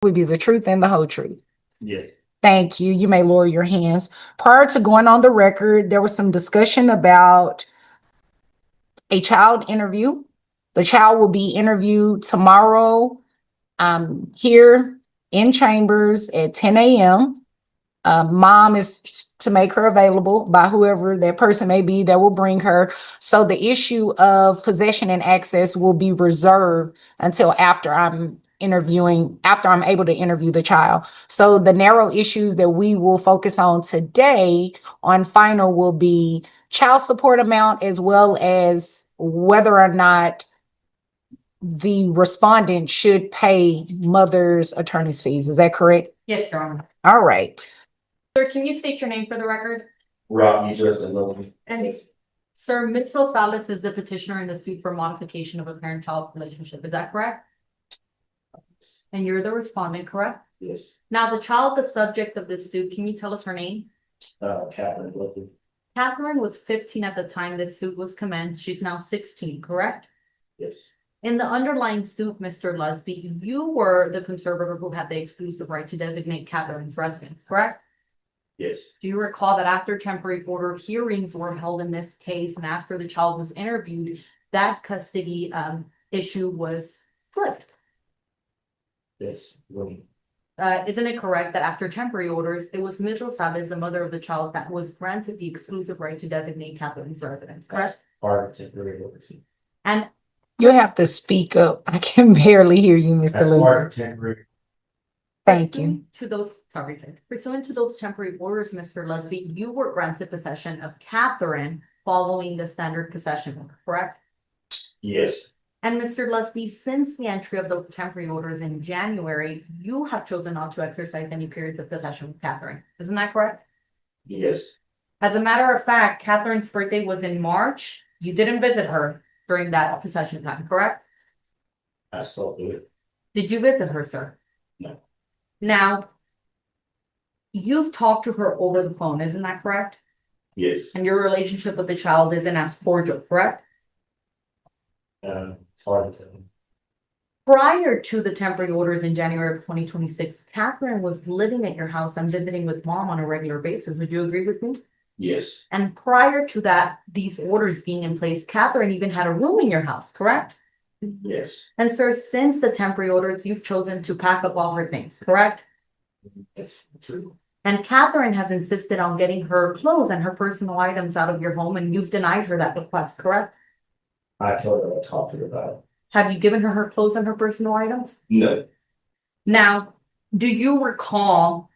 Would be the truth and the whole truth. Yeah. Thank you. You may lower your hands. Prior to going on the record, there was some discussion about a child interview. The child will be interviewed tomorrow here in Chambers at 10 a.m. Mom is to make her available by whoever that person may be that will bring her. So the issue of possession and access will be reserved until after I'm able to interview the child. So the narrow issues that we will focus on today on final will be child support amount as well as whether or not the respondent should pay mother's attorney's fees. Is that correct? Yes, Your Honor. All right. Sir, can you state your name for the record? Rocky Justin Logan. And sir, Mitchell Salas is the petitioner in the suit for modification of a parent-child relationship. Is that correct? And you're the respondent, correct? Yes. Now, the child, the subject of this suit, can you tell us her name? Catherine Logan. Catherine was 15 at the time this suit was commenced. She's now 16, correct? Yes. In the underlying suit, Mr. Lusby, you were the conservator who had the exclusive right to designate Catherine's residence, correct? Yes. Do you recall that after temporary order hearings were held in this case and after the child was interviewed, that custody issue was flipped? Yes. Isn't it correct that after temporary orders, it was Mitchell Salas, the mother of the child, that was granted the exclusive right to designate Catherine's residence, correct? Part of temporary orders. And You have to speak up. I can barely hear you, Mr. That's part Elizabeth. of temporary. Thank you. Pursuant to those temporary orders, Mr. Lusby, you were granted possession of Catherine following the standard possession order, correct? Yes. And Mr. Lusby, since the entry of those temporary orders in January, you have chosen not to exercise any periods of possession with Catherine. Isn't that correct? Yes. As a matter of fact, Catherine's birthday was in March. You didn't visit her during that possession time, correct? I still do it. Did you visit her, sir? No. Now, you've talked to her over the phone, isn't that correct? Yes. And your relationship with the child isn't as cordial, correct? It's hard to tell. Prior to the temporary orders in January of 2026, Catherine was living at your house and visiting with mom on a regular basis. Would you agree with me? Yes. And prior to that, these orders being in place, Catherine even had a room in your house, correct? Yes. And sir, since the temporary orders, you've chosen to pack up all her things, correct? That's true. And Catherine has insisted on getting her clothes and her personal items out of your home, and you've denied her that request, correct? I told her I talked to her about it. Have you given her clothes and her personal items? No. Now, do you recall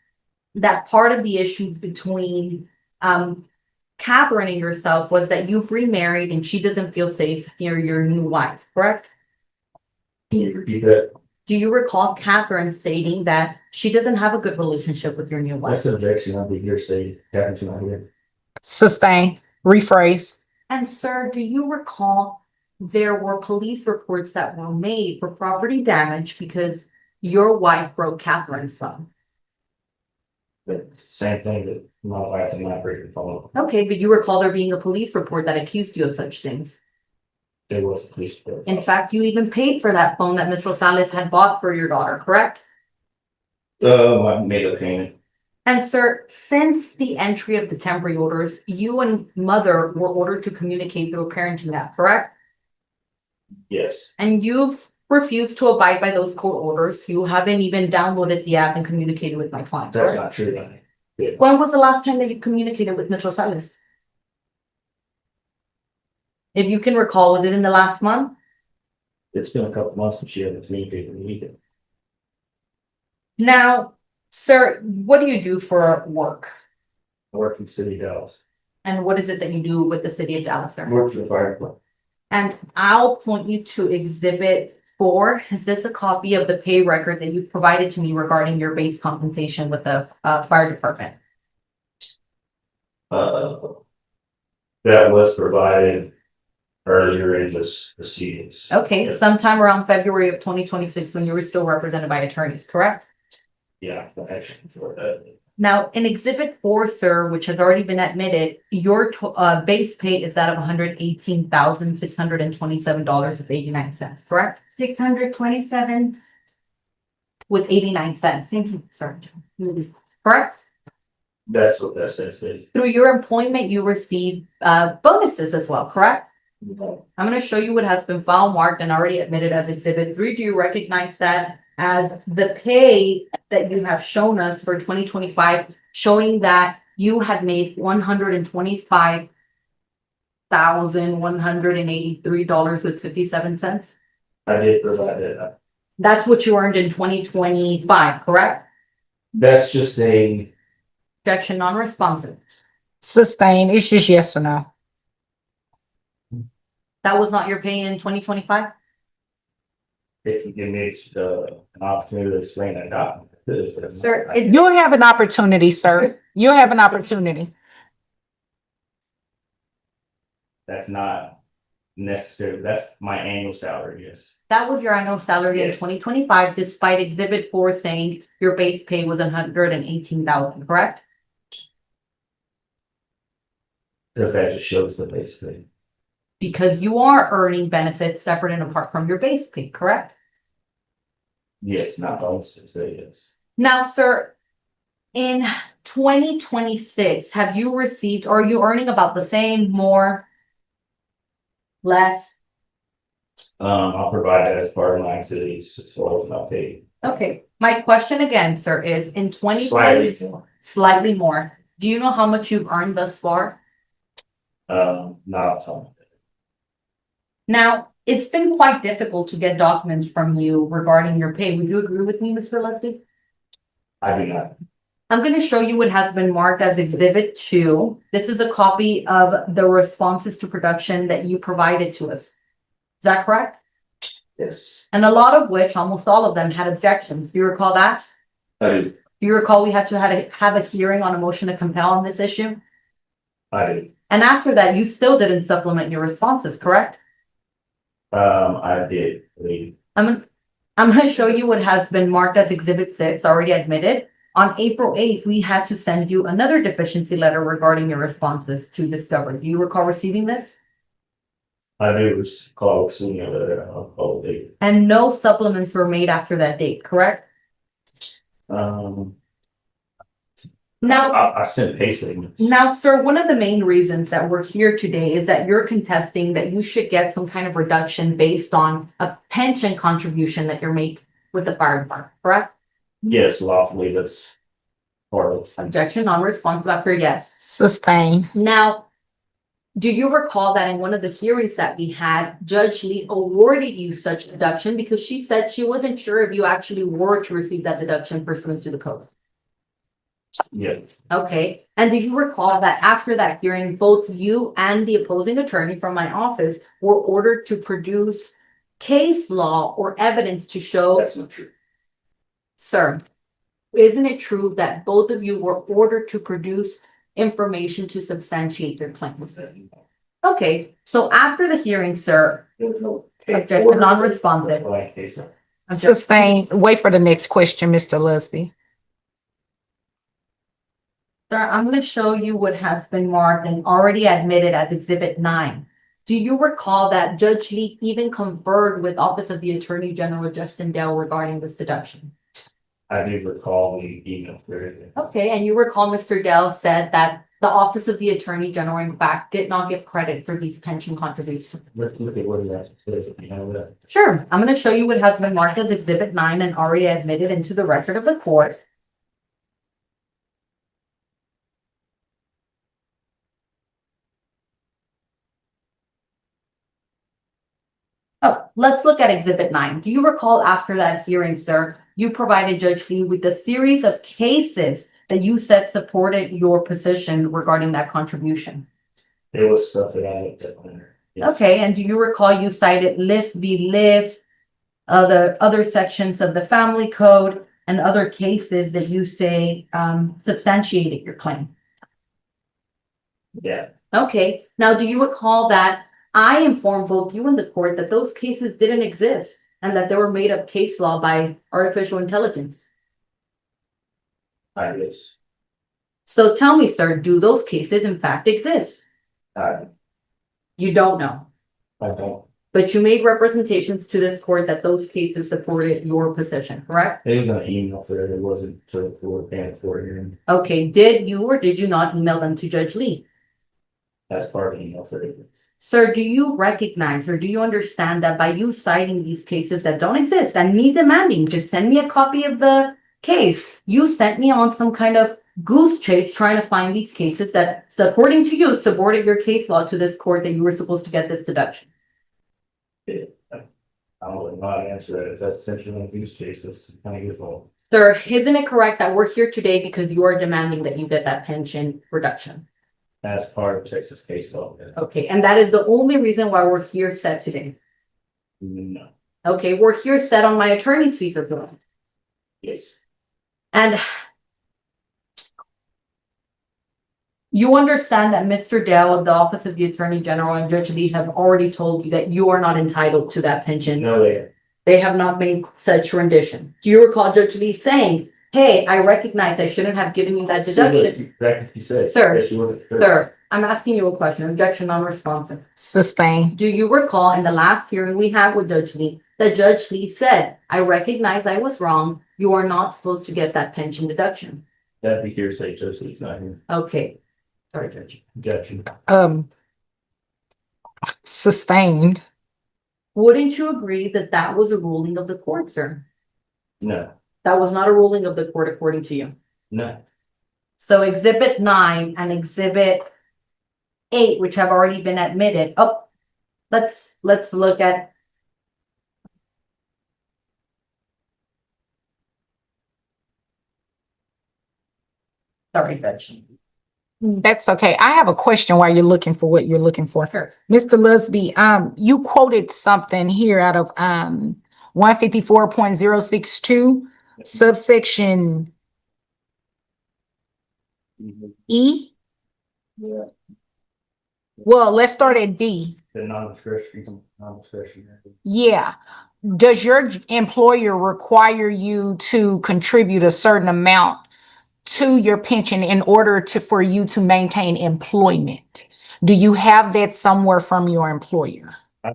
that part of the issues between Catherine and yourself was that you've remarried and she doesn't feel safe near your new wife, correct? Can you repeat that? Do you recall Catherine stating that she doesn't have a good relationship with your new wife? That's an objection. I'll be hearsay. Catherine's not here. Sustain. Rephrase. And sir, do you recall there were police reports that were made for property damage because your wife broke Catherine's phone? But it's the same thing that my wife and I break the phone. Okay, but you recall there being a police report that accused you of such things. There was a police report. In fact, you even paid for that phone that Ms. Rosales had bought for your daughter, correct? I made a payment. And sir, since the entry of the temporary orders, you and mother were ordered to communicate through a parenting app, correct? Yes. And you've refused to abide by those court orders. You haven't even downloaded the app and communicated with my client, That's correct? not true, honey. When was the last time that you communicated with Ms. Rosales? If you can recall, was it in the last month? It's been a couple months since she hasn't communicated with me either. Now, sir, what do you do for work? I work for the city of Dallas. And what is it that you do with the city of Dallas, sir? I work for the fire department. And I'll point you to exhibit 4. Is this a copy of the pay record that you've provided to me regarding your base compensation with the fire department? That was provided earlier in this proceedings. Okay, Yeah. sometime around February of 2026 when you were still represented by attorneys, correct? Yeah, actually, for that. Now, in exhibit 4, sir, which has already been admitted, your base pay is that of $118,627.89, correct? 627 with 89 cents. Thank you, sir. Correct? That's what that says. Through your employment, you receive bonuses as well, correct? I'm gonna show you what has been file marked and already admitted as exhibit 3. Do you recognize that as the pay that you have shown us for 2025, showing that you had made $125,183.57? I did provide that. That's what you earned in 2025, correct? That's just a, Objection non-responsive. Sustain. It's just yes or no. That was not your pay in 2025? if you give me an opportunity to explain that document. Sir, You'll have an opportunity, sir. You'll have an opportunity. That's not necessary. That's my annual salary, yes. that was your annual salary in Yes. 2025, despite exhibit 4 saying your base pay was 118,000, correct? Because that just shows the base pay. Because you are earning benefits separate and apart from your base pay, correct? Yes, not bonuses, yes. Now, sir, in 2026, have you received, or are you earning about the same, more, less? I'll provide that as part of my activities as far as my pay. Okay, my question again, sir, is in 2020, Slightly more. slightly more. Do you know how much you've earned thus far? Not a ton. Now, it's been quite difficult to get documents from you regarding your pay. Would you agree with me, Mr. Leslie? I do not. I'm going to show you what has been marked as Exhibit 2. This is a copy of the responses to production that you provided to us. Is that correct? Yes. And a lot of which, almost all of them, had objections. Do you recall that? I do. Do you recall we had to have a hearing on a motion to compel on this issue? I do. And after that, you still didn't supplement your responses, correct? I did leave. I'm going to show you what has been marked as Exhibit 6, already admitted. On April 8th, we had to send you another deficiency letter regarding your responses to Discover. Do you recall receiving this? I do recall seeing a letter on all day. And no supplements were made after that date, correct? Now, I sent pay statements. Now, sir, one of the main reasons that we're here today is that you're contesting that you should get some kind of reduction based on a pension contribution that you're making with the fire department, correct? Yes, lawfully, that's part of. Objection, non-responsive after yes. Sustain. Now, do you recall that in one of the hearings that we had, Judge Lee awarded you such deduction because she said she wasn't sure if you actually were to receive that deduction pursuant to the code? Yes, Okay, and do you recall that after that hearing, both you and the opposing attorney from my office were ordered to produce case law or evidence to show, that's not true. sir, isn't it true that both of you were ordered to produce information to substantiate their claims? Okay, so after the hearing, sir, There was no. Objection, non-responsive. Blank case. Sustain. Wait for the next question, Mr. Leslie. Sir, I'm going to show you what has been marked and already admitted as Exhibit 9. Do you recall that Judge Lee even conferred with Office of the Attorney General Justin Dale regarding this deduction? I do recall the email period. Okay, and you recall Mr. Dale said that the Office of the Attorney General, in fact, did not give credit for these pension contributions. Let's look at what that says, if you know that. Sure, I'm going to show you what has been marked as Exhibit 9 and already admitted into the record of the court. Oh, let's look at Exhibit 9. Do you recall after that hearing, sir, you provided Judge Lee with a series of cases that you said supported your position regarding that contribution? There was stuff that I looked at on there. Yes. Okay, and do you recall you cited List v. List, the other sections of the Family Code, and other cases that you say substantiated your claim? Yeah, Okay, now do you recall that I informed both you and the court that those cases didn't exist and that they were made up case law by artificial intelligence? I guess. So tell me, sir, do those cases in fact exist? I You don't know. don't. but you made representations to this court that those cases supported your position, correct? It was an email thread, it wasn't for hearing, Okay, did you or did you not email them to Judge Lee? that's part of the email thread. Sir, do you recognize or do you understand that by you citing these cases that don't exist and me demanding, just send me a copy of the case, you sent me on some kind of goose chase trying to find these cases that, so according to you, supported your case law to this court that you were supposed to get this deduction? I don't know how to answer that, it's essentially an abuse case, it's kind of your fault. Sir, isn't it correct that we're here today because you are demanding that you get that pension reduction? As part of Texas case law, yes. Okay, and that is the only reason why we're here set today. No, Okay, we're here set on my attorney's fees as well. yes, And you understand that Mr. Dell of the Office of the Attorney General and Judge Lee have already told you that you are not entitled to that pension. no way. They have not made such rendition. Do you recall Judge Lee saying, hey, I recognize I shouldn't have given you that deduction? Exactly, he said. Sir, that she wasn't sure. Sir, I'm asking you a question, objection non-responsive. Sustain. Do you recall in the last hearing we had with Judge Lee, that Judge Lee said, I recognize I was wrong. You are not supposed to get that pension deduction. That'd be hearsay, Judge Lee's not here. Okay. Sorry, Judge. Objection. Sustained. Wouldn't you agree that that was a ruling of the court, sir? No, That was not a ruling of the court according to you. no, So exhibit 9 and exhibit 8, which have already been admitted. Oh, let's look at. Sorry, Judge. That's okay. I have a question while you're looking for what you're looking for. Sure. Mr. Lusby, you quoted something here out of 154.062, subsection E. Yeah. Well, let's start at D. The non-discretionary. Yeah. Does your employer require you to contribute a certain amount to your pension in order for you to maintain employment? Do you have that somewhere from your employer? I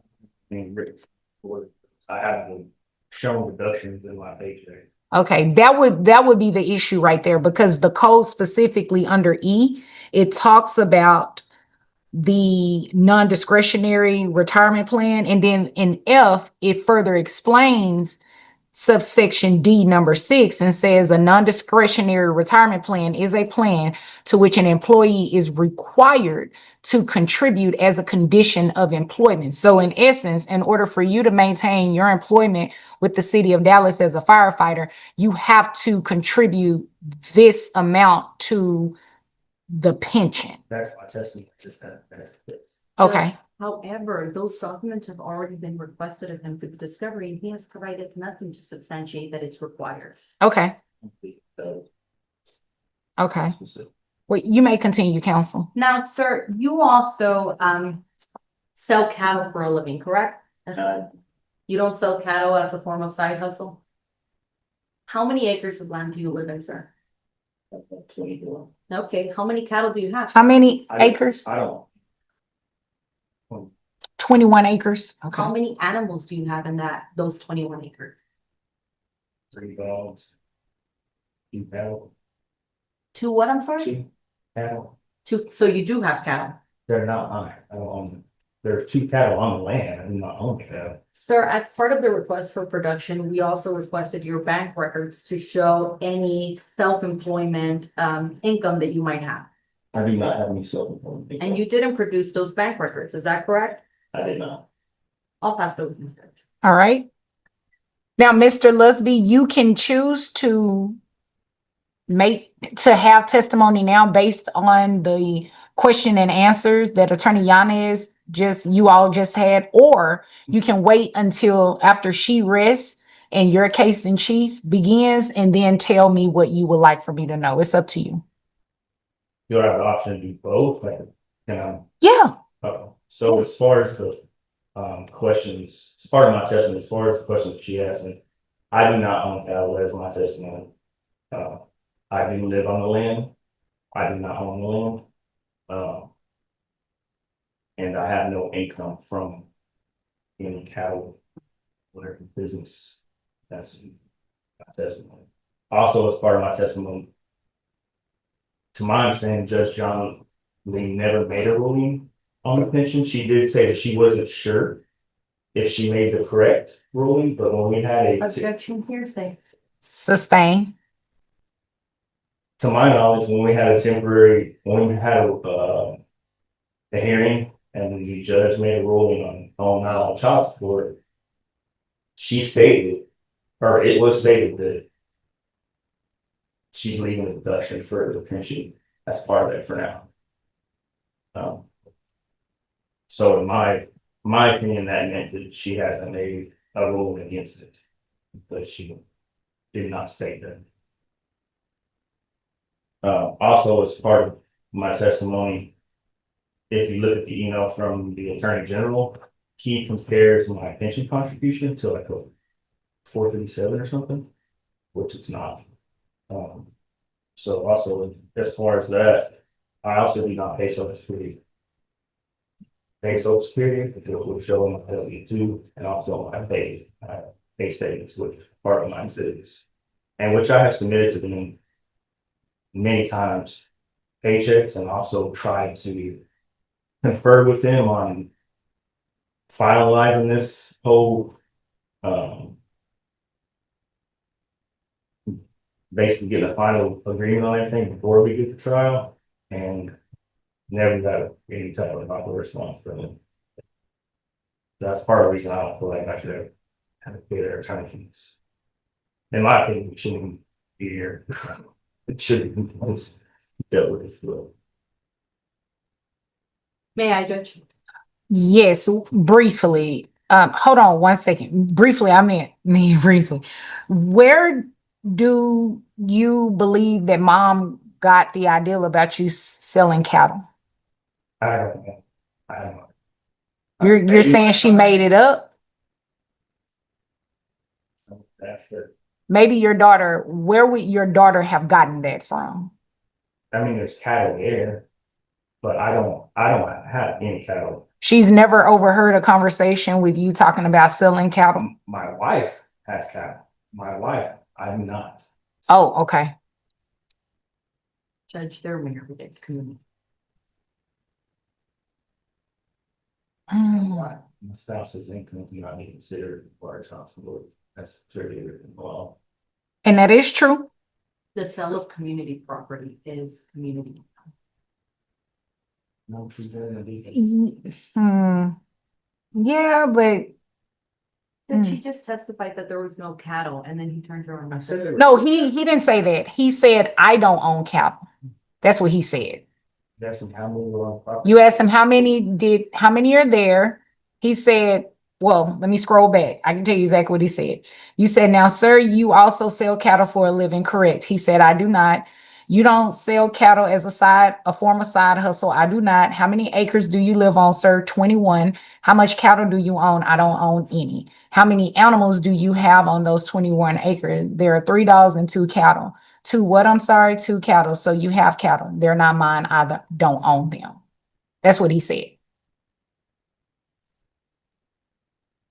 haven't shown reductions in my paycheck. Okay, that would be the issue right there, because the code specifically under E, it talks about the non-discretionary retirement plan, and then in F, it further explains subsection D number 6 and says a non-discretionary retirement plan is a plan to which an employee is required to contribute as a condition of employment. So in essence, in order for you to maintain your employment with the city of Dallas as a firefighter, you have to contribute this amount to the pension. That's my testimony. That's Okay. However, those documents have already been requested of him for the discovery, and he has provided nothing to substantiate that it's required. Okay. Okay. Well, you may continue, counsel. Now, sir, you also sell cattle for a living, correct? You don't sell cattle as a form of side hustle? How many acres of land do you live in, sir? 24. Okay, how many cattle do you have? How many I don't- acres? I don't. 21 acres. Okay. How many animals do you have in those 21 acres? 3 dogs. 2 cattle. Two what, I'm sorry? 2 cattle. Two, so you do have cattle. They're not mine. I don't own them. There's 2 cattle on the land. I do not own the cattle. Sir, as part of the request for production, we also requested your bank records to show any self-employment income that you might have. I do not have any self-employment. And you didn't produce those bank records, is that correct? I did not. I'll pass it over to you, Judge. All right. Now, Mr. Lusby, you can choose to have testimony now based on the question and answers that Attorney Yanez you all just had, or you can wait until after she rests and your case in chief begins and then tell me what you would like for me to know. It's up to you. Do I have the option to do both? Like, can I? Yeah. Okay. So as far as the questions, as part of my testimony, as far as the questions she asked me, I do not own cattle. That is my testimony. I do live on the land. I do not own the land. And I have no income from in cattle, whatever business. That's my testimony. Also, as part of my testimony, to my understanding, Judge John Lee never made a ruling on the pension. She did say that she wasn't sure if she made the correct ruling, but when we had Objection hearsay. Sustain. to my knowledge, when we had a hearing and the judge made a ruling on child support, she stated, or it was stated that she's leaving the deduction for the pension as part of it for now. So in my opinion, that meant that she hasn't made a ruling against it, but she did not state that. Also, as part of my testimony, if you look at the email from the Attorney General, he compares my pension contribution to like a 457 or something, which it's not. So also, as far as that, I also do not pay Social Security. Pay Social Security, because it will show in my W-2, and also my pay statements, which part of my cities, and which I have submitted to them many times, paychecks, and also tried to confer with them on finalizing this whole, basically getting a final agreement on everything before we get to trial, and never got any type of proper response from them. That's part of the reason I don't feel like I should have to pay their attorney fees. In my opinion, it shouldn't be here. It should be dealt with as well. May I, Judge? Yes, briefly. Hold on one second. Briefly, I meant me briefly. Where do you believe that mom got the idea about you selling cattle? I don't know. I don't know. You're saying she made it up? That's it. Maybe your daughter, where would your daughter have gotten that from? I mean, there's cattle there, but I don't have any cattle. She's never overheard a conversation with you talking about selling cattle? My wife has cattle. My wife, I do not. Oh, okay. Judge, they're married, it's community. Mm. My spouse's income cannot be considered large household. That's clearly written in the law. And that is true? The sale of community property is community. No, she's very indecent. Yeah, but Did she just testified that there was no cattle and then he turns around I and said said, there no, he didn't say that. He said, I don't own cattle. That's what he said. That's some cattle on property. You asked him how many are there? He said, well, let me scroll back. I can tell you exactly what he said. You said, now, sir, you also sell cattle for a living, correct? He said, I do not. You don't sell cattle as a form of side hustle. I do not. How many acres do you live on, sir? 21. How much cattle do you own? I don't own any. How many animals do you have on those 21 acres? There are 3 dogs and 2 cattle. 2 what? I'm sorry, 2 cattle. So you have cattle. They're not mine. I don't own them. That's what he said.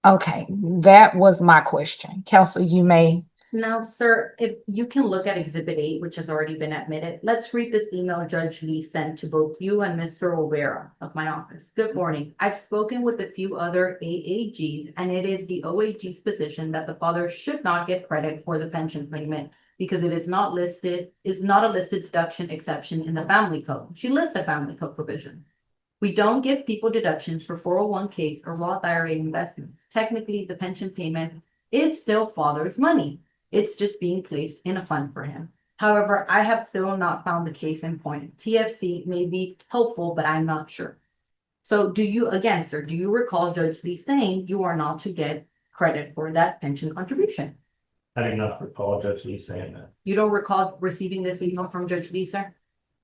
Okay, that was my question. Counsel, you may. now, sir, if you can look at Exhibit 8, which has already been admitted, let's read this email Judge Lee sent to both you and Mr. Olvera of my office. Good morning. I've spoken with a few other AAGs, and it is the OAG's position that the father should not get credit for the pension payment because it is not a listed deduction exception in the family code. She lists a family code provision. We don't give people deductions for 401ks or Roth IRA investments. Technically, the pension payment is still father's money. It's just being placed in a fund for him. However, I have still not found the case in point. TFC may be helpful, but I'm not sure. So again, sir, do you recall Judge Lee saying you are not to get credit for that pension contribution? I do not recall Judge Lee saying that. You don't recall receiving this email from Judge Lee, sir?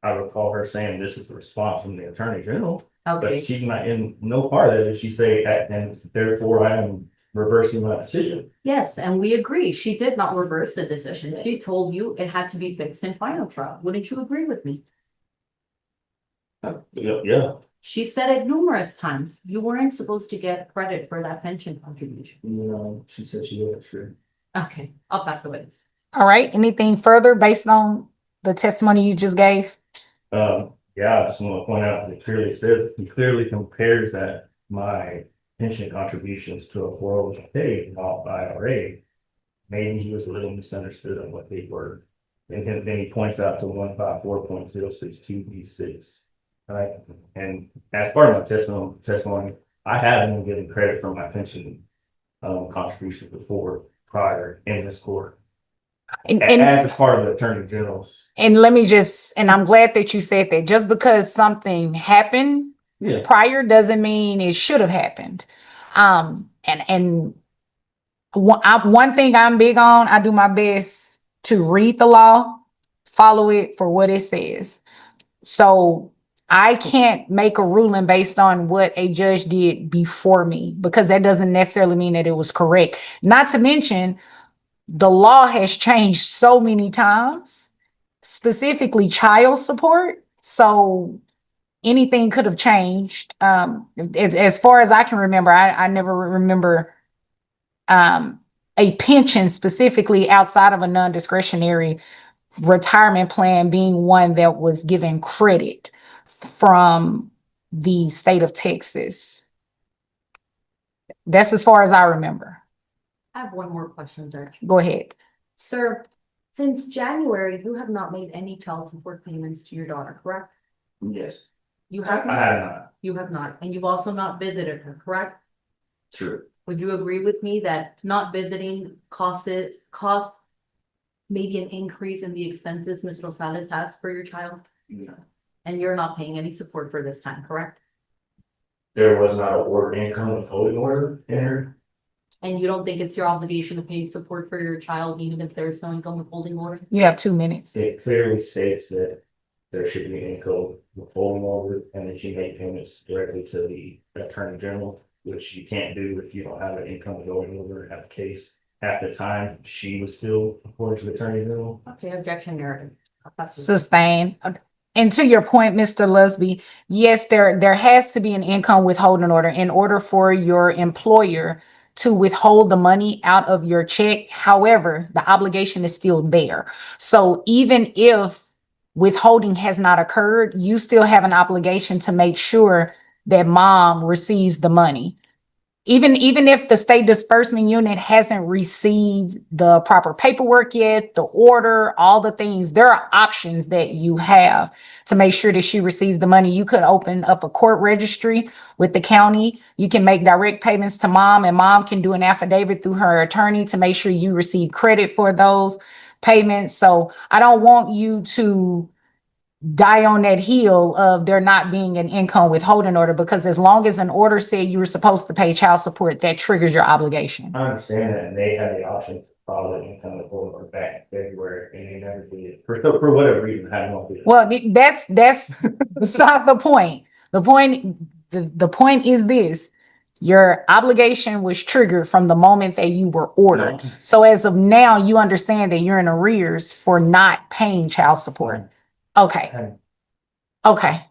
I recall her saying this is the response from the Attorney General, but Okay, she's not in no part of it. She say, and therefore I am reversing my decision. yes, and we agree. She did not reverse the decision. She told you it had to be fixed in final trial. Wouldn't you agree with me? Yeah, She said it numerous times. You weren't supposed to get credit for that pension contribution. You know, she said she wasn't sure. Okay, I'll pass the witness. All right, anything further based on the testimony you just gave? Yeah, I just want to point out that it clearly says, he clearly compares that my pension contributions to a 401k and off IRA. Maybe he was a little misunderstood on what they were. And then he points out to 154.062B6. Right, and as part of my testimony, I haven't been given credit for my pension contribution before prior in this court. And As a part of the Attorney General's. let me just, and I'm glad that you said that, just because something happened Yeah. prior doesn't mean it should have happened. And one thing I'm big on, I do my best to read the law, follow it for what it says. So I can't make a ruling based on what a judge did before me, because that doesn't necessarily mean that it was correct. Not to mention, the law has changed so many times, specifically child support. So anything could have changed. As far as I can remember, I never remember a pension specifically outside of a non-discretionary retirement plan being one that was given credit from the state of Texas. That's as far as I remember. I have one more question, Judge. Go ahead. Sir, since January, you have not made any child support payments to your daughter, correct? Yes. You I have not? have not. You have not, and you've also not visited her, correct? True. Would you agree with me that not visiting costs maybe an increase in the expenses Ms. Rosales has for your child? No. And you're not paying any support for this time, correct? There was not a order income withholding order entered. And you don't think it's your obligation to pay support for your child even if there's no income withholding order? You have 2 minutes. It clearly states that there should be an income withholding order and that you make payments directly to the Attorney General, which you can't do if you don't have an income withholding order at the case. At the time, she was still reporting to the Attorney General. Okay, objection narrative. I'll pass this. Sustain. And to your point, Mr. Lusby, yes, there has to be an income withholding order in order for your employer to withhold the money out of your check. However, the obligation is still there. So even if withholding has not occurred, you still have an obligation to make sure that mom receives the money. Even if the state disbursement unit hasn't received the proper paperwork yet, the order, all the things, there are options that you have to make sure that she receives the money. You could open up a court registry with the county. You can make direct payments to mom, and mom can do an affidavit through her attorney to make sure you receive credit for those payments. So I don't want you to die on that hill of there not being an income withholding order, because as long as an order said you were supposed to pay child support, that triggers your obligation. I understand that, and they had the option to file the income withholding order back in February, and they never did it. For whatever reason, I don't know. Well, that's beside the point. The point is this: your obligation was triggered from the moment that you were ordered. No. So as of now, you understand that you're in arrears for not paying child support. Okay. Okay.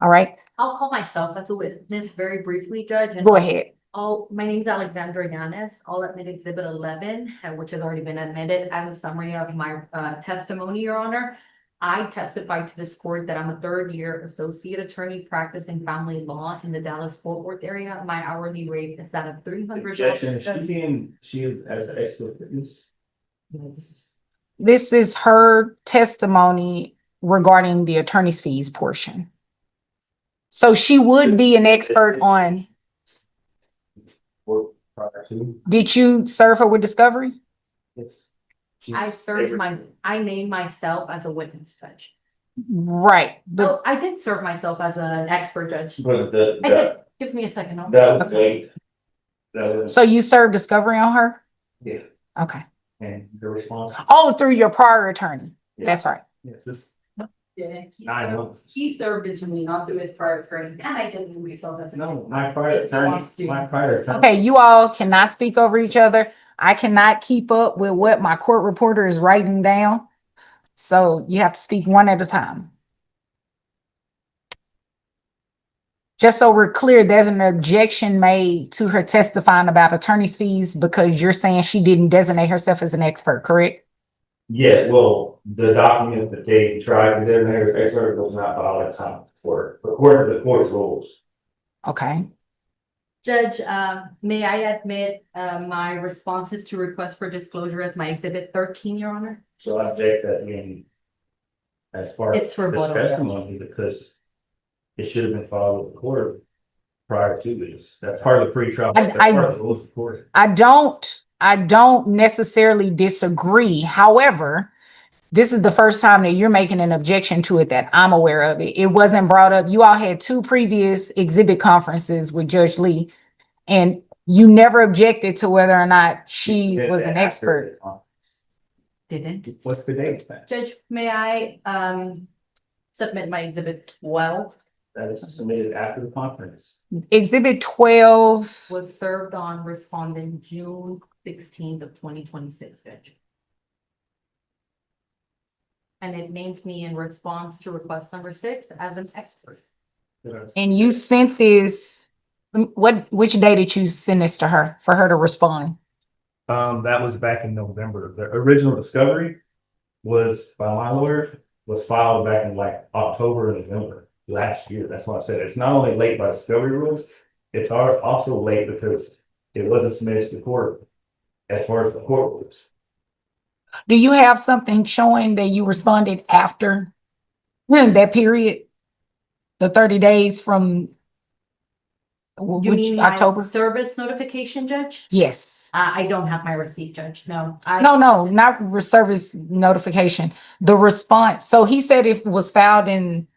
All right, I'll call myself as a witness very briefly, Judge. And go ahead. my name's Alexandra Yanes. I'll admit Exhibit 11, which has already been admitted as a summary of my testimony, Your Honor. I testified to this court that I'm a third-year associate attorney practicing family law in the Dallas-Fort Worth area. My hourly rate is that of $300. Objection, she is as an expert witness. This is her testimony regarding the attorney's fees portion. So she would be an expert on, Or prior to, did you serve her with discovery? yes. I named myself as a witness, Judge. Right, but Oh, I did serve myself as an expert judge. But I did. Give me a second. that was late. That was, so you served discovery on her? yeah, Okay. and the response. Oh, through your prior attorney. That's right. Yes, this Yeah, 9 months. he served it to me, not through his prior attorney, and I didn't name myself as. No, my prior If he wants attorney, to. my prior attorney. Okay, you all cannot speak over each other. I cannot keep up with what my court reporter is writing down. So you have to speak one at a time. Just so we're clear, there's an objection made to her testifying about attorney's fees because you're saying she didn't designate herself as an expert, correct? Yeah, well, the document that they tried to designate as expert was not filed at time for, according to the court's rules. Okay. Judge, may I admit, my responses to request for disclosure as my exhibit 13, Your Honor? So I object that being as part of It's for the rebuttal. testimony because it should have been filed with the court prior to this. That's part of the pre-trial. That's part of the rules of the court. I don't necessarily disagree. However, this is the first time that you're making an objection to it that I'm aware of it. It wasn't brought up. You all had two previous exhibit conferences with Judge Lee, and you never objected to whether or not she Did was that an after expert. the conference. Didn't. What's the date of that? Judge, may I, submit my exhibit 12 That is submitted after the conference. Exhibit 12, was served on respondent June 16th of 2026, Judge. And it names me in response to request number 6 as an expert. and you sent this, which day did you send this to her for her to respond? That was back in November. The original discovery was by my lawyer, was filed back in like October and November last year. That's why I said it's not only late by discovery rules, it's also late because it wasn't submitted to the court as far as the court rules. Do you have something showing that you responded after that period? The 30 days from You which mean my October? service notification, Judge? Yes. I don't have my receipt, Judge. No. No, not service notification. The response. So he said it was filed in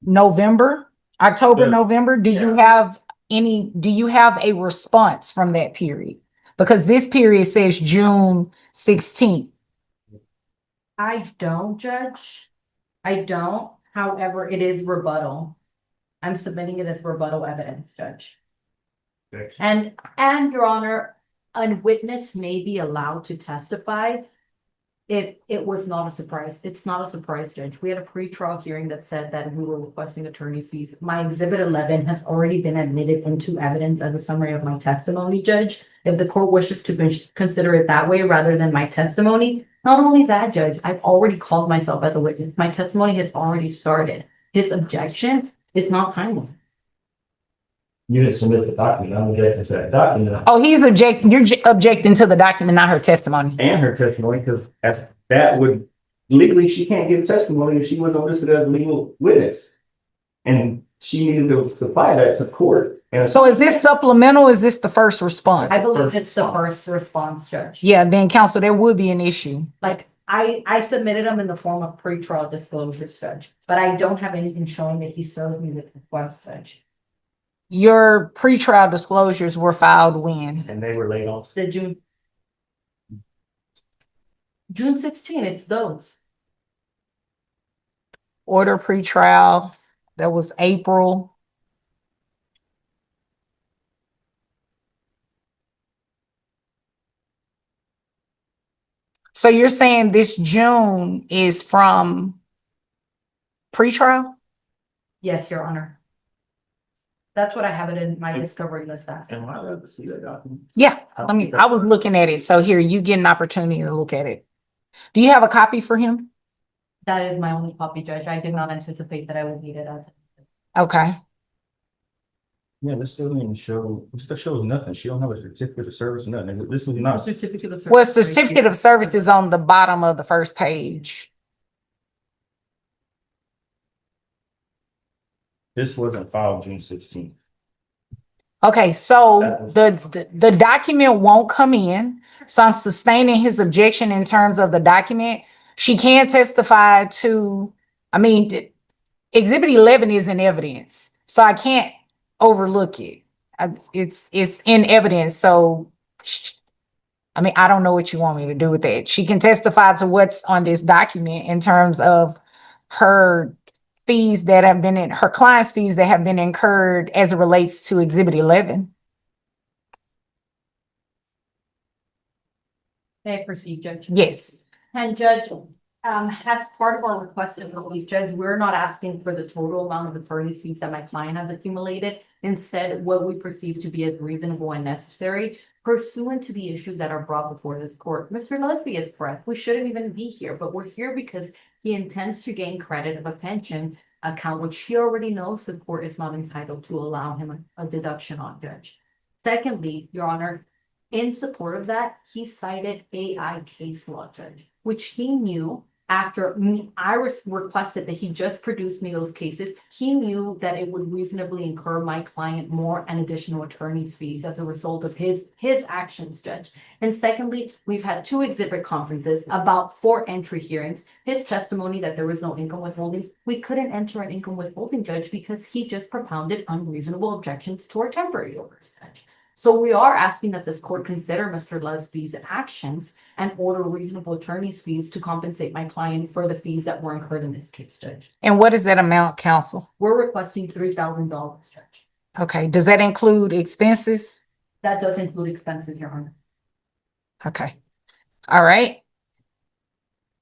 November, October, Yeah. November. Do you have a response from that period? Because this period says June 16th. I don't, Judge. I don't. However, it is rebuttal. I'm submitting it as rebuttal evidence, Judge. And Your Honor, a witness may be allowed to testify if it was not a surprise. It's not a surprise, Judge. We had a pre-trial hearing that said that we were requesting attorney's fees. My exhibit 11 has already been admitted into evidence as a summary of my testimony, Judge. If the court wishes to consider it that way rather than my testimony, not only that, Judge, I've already called myself as a witness. My testimony has already started. His objection is not timely. You didn't submit the document. I'm objecting to that document Oh, you're objecting to the document, not her testimony. and her testimony because that would legally, she can't give testimony if she wasn't listed as a legal witness. And she needed to supply that to court. And So is this supplemental? Is this the first response? I believe First it's the response. first response, Judge. Yeah, then counsel, there would be an issue. Like, I submitted them in the form of pre-trial disclosures, Judge, but I don't have anything showing that he served me with request, Judge. Your pretrial disclosures were filed when? And they were laid on. The June 16, it's those. Order pretrial, that was April. So you're saying this June is from pretrial? Yes, Your Honor. That's what I have it in my discovery list as. Am I allowed to see that document? Yeah, I was looking at it. So here, you get an opportunity to look at it. Do you have a copy for him? That is my only copy, Judge. I did not anticipate that I would need it as. Okay. Yeah, this doesn't even show, this shows nothing. She don't have a certificate of service, nothing. This is not. Certificate of. Well, certificate of service is on the bottom of the first page. This wasn't filed June 16th. Okay, so the document won't come in. So I'm sustaining his objection in terms of the document. She can testify to, exhibit 11 is in evidence, so I can't overlook it. It's in evidence, so I don't know what you want me to do with that. She can testify to what's on this document in terms of her fees that have been her client's fees that have been incurred as it relates to exhibit 11. May I proceed, Judge? Yes. And Judge, As part of our requested release, Judge, we're not asking for the total amount of attorney's fees that my client has accumulated. Instead, what we perceive to be as reasonable and necessary pursuant to the issues that are brought before this court. Mr. Lesby is correct. We shouldn't even be here, but we're here because he intends to gain credit of a pension account, which he already knows the court is not entitled to allow him a deduction on, Judge. Secondly, Your Honor, in support of that, he cited AI case law, Judge, which he knew after I requested that he just produce me those cases. He knew that it would reasonably incur my client more and additional attorney's fees as a result of his actions, Judge. And secondly, we've had 2 exhibit conferences, about 4 entry hearings. His testimony that there was no income withholding, we couldn't enter an income withholding, Judge, because he just propounded unreasonable objections to our temporary orders, Judge. So we are asking that this court consider Mr. Lesby's actions and order reasonable attorney's fees to compensate my client for the fees that were incurred in this case, Judge. And what is that amount, counsel? We're requesting $3,000, Judge. Okay, does that include expenses? That does include expenses, Your Honor. Okay, all right.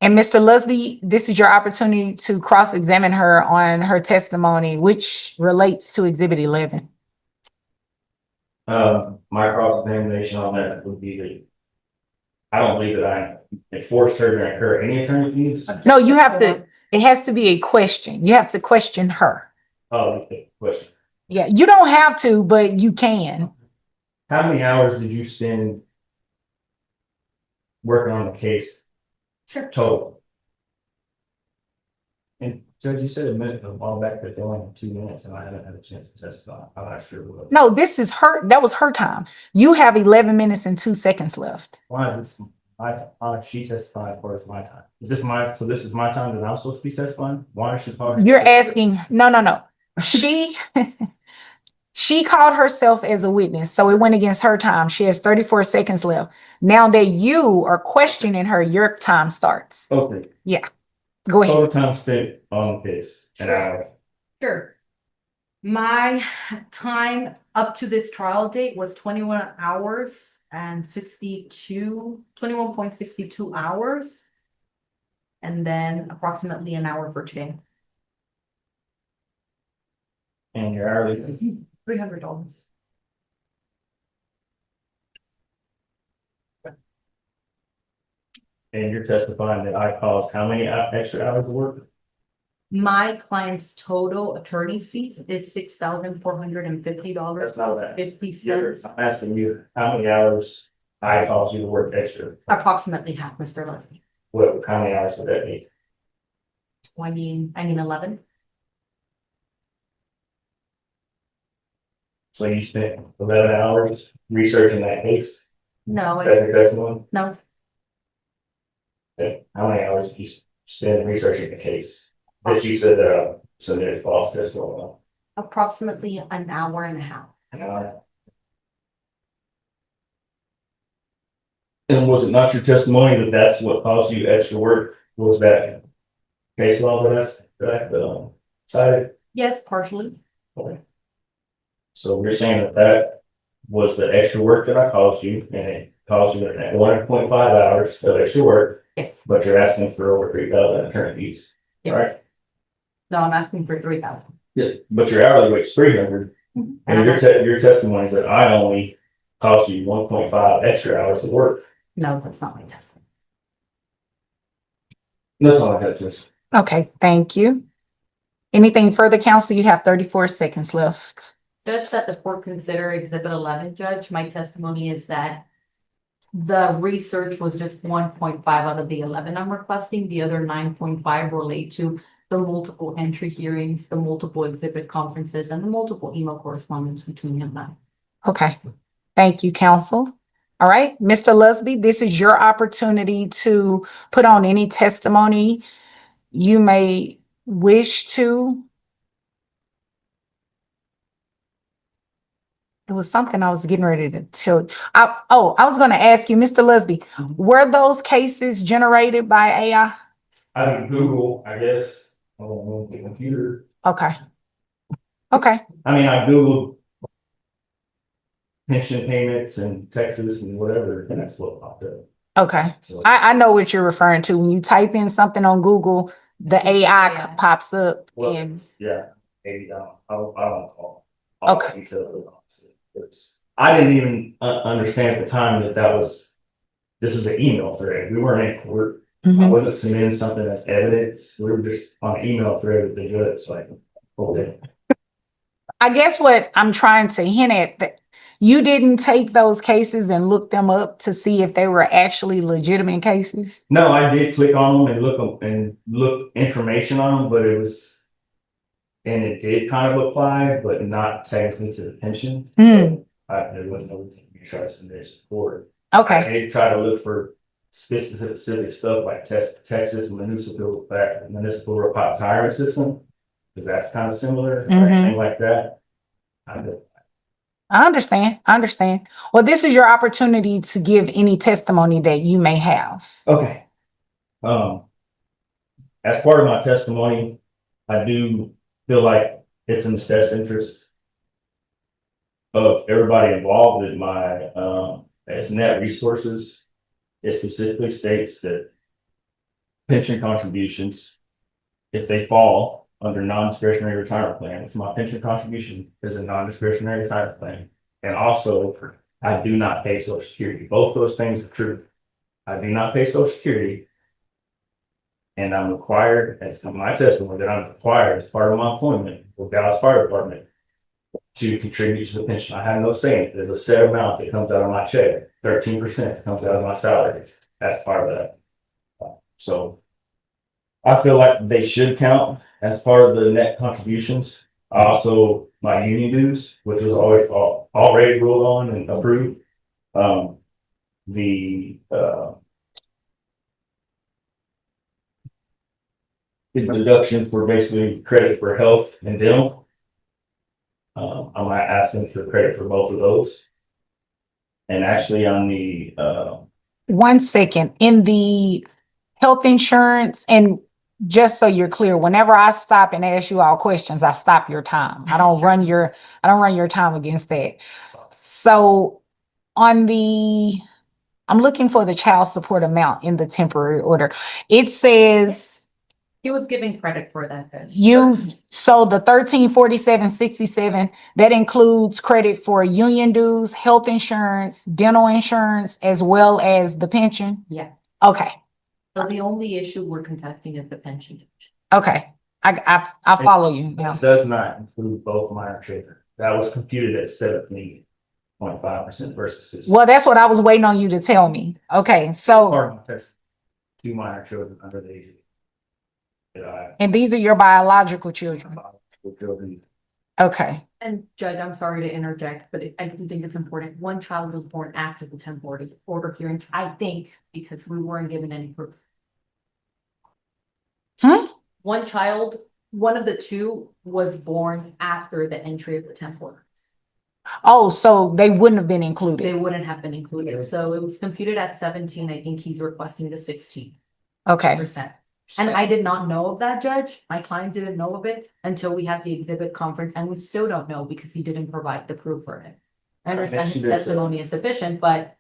And Mr. Lusby, this is your opportunity to cross-examine her on her testimony, which relates to Exhibit 11. My cross-examination on that would be that I don't believe that I forced her to incur any attorney fees. No, you have to, it has to be a question. You have to question her. Oh, okay, question. Yeah, you don't have to, but you can. How many hours did you spend working on the case Sure. total? And Judge, you said a while back that they only had 2 minutes and I haven't had a chance to testify. I'm not sure what. No, this is her, that was her time. You have 11 minutes and 2 seconds left. Why is this she testified for my time? Is this so this is my time that I'm supposed to be testifying? Why is she talking? You're asking, no. She, she called herself as a witness, so it went against her time. She has 34 seconds left. Now that you are questioning her, your time starts. Okay, Go ahead. total time spent on the case, an hour. Sure. My time up to this trial date was 21 hours and 21.62 hours. And then approximately an hour for today, And your hourly, $300. and you're testifying that I caused how many extra hours of work? My client's total attorney's fees is $6,450. That's not what I asked. 50 You're- cents, I'm asking you how many hours I caused you to work extra. approximately half, Mr. Leslie. How many hours would that be? 11. So you spent 11 hours researching that case? No, That's your testimony? no, Okay. How many hours did you spend researching the case? That you said, submitted false testimony? approximately an hour and a half. An hour. And was it not your testimony that that's what caused you extra work? Was that case law that cited? Yes, partially. Okay. So you're saying that was the extra work that I caused you, and it caused you that 1.5 hours of extra work, Yes. but you're asking for over 3,000 attorney fees, Yes. right? No, I'm asking for 3,000. Yeah. But your hourly rate's 300, and your testimony is that I only cost you 1.5 extra hours of work. No, that's not my testimony. That's all I got, Judge. Okay, thank you. Anything further, counsel? You have 34 seconds left. Just that the court consider exhibit 11, Judge. My testimony is that the research was just 1.5 out of the 11 I'm requesting. The other 9.5 relate to the multiple entry hearings, the multiple exhibit conferences, and the multiple email correspondence between him and I. Okay, thank you, counsel. All right, Mr. Lusby, this is your opportunity to put on any testimony you may wish to. It was something I was getting ready to tell. I was going to ask you, Mr. Lusby, were those cases generated by AI? I mean, Google, I guess, on the computer. Okay. Okay, I mean, I Googled pension payments in Texas and whatever, and that's what popped up. Okay. So, I know what you're referring to. When you type in something on Google, the AI Yeah. pops up well, and, yeah, maybe, I don't call. Okay. I didn't even understand at the time this is an email thread. We weren't in court. I Mhm. wasn't submitting something as evidence. We were just on an email thread with the judge, like, okay. I guess what I'm trying to hint at, that you didn't take those cases and look them up to see if they were actually legitimate cases? No, I did click on them and look information on them, but it did kind of apply, but not technically to the pension. So there was no reason to try to submit support. I Okay. did try to look for specific stuff like Texas municipal retirement system, because that's kind of similar, or anything like that. I understand. I understand. Well, this is your opportunity to give any testimony that you may have. Okay. As part of my testimony, I do feel like it's in the best interest of everybody involved in my, as net resources. It specifically states that pension contributions, if they fall under non-discretionary retirement plan, which my pension contribution is a non-discretionary retirement plan. And also, I do not pay social security. Both those things are true. I do not pay social security. And I'm required, as my testimony, that I'm required as part of my employment with Dallas Fire Department to contribute to the pension. I have no say in it. There's a set amount that comes out of my check, 13% comes out of my salary. That's part of that. So I feel like they should count as part of the net contributions. Also, my union dues, which was always already ruled on and approved. The deduction for basically credit for health and dental. I'm asking for credit for both of those. And actually on the, 1 second. In the health insurance, and just so you're clear, whenever I stop and ask you all questions, I stop your time. I don't run your time against that. So on I'm looking for the child support amount in the temporary order. It says He was giving credit for that then. so the 1347.67, that includes credit for union dues, health insurance, dental insurance, as well as the pension? Yeah. Okay, So the only issue we're contesting is the pension. okay. I follow you now. it does not include both minor children. That was computed at 17.5% versus 6. Well, that's what I was waiting on you to tell me. Okay, so, Part of my test, 2 minor children under the age of. and these are your biological children? Children. Okay, And Judge, I'm sorry to interject, but I do think it's important. One child was born after the temp order hearing, I think, because we weren't given any proof. One child, one of the two was born after the entry of the temp orders. oh, so they wouldn't have been They included? wouldn't have been included. So it was computed at 17. I think he's requesting the 16%. Okay, And I did not know of that, Judge. My client didn't know of it until we had the exhibit conference, and we still don't know because he didn't provide the proof for it. I understand his testimony is sufficient, but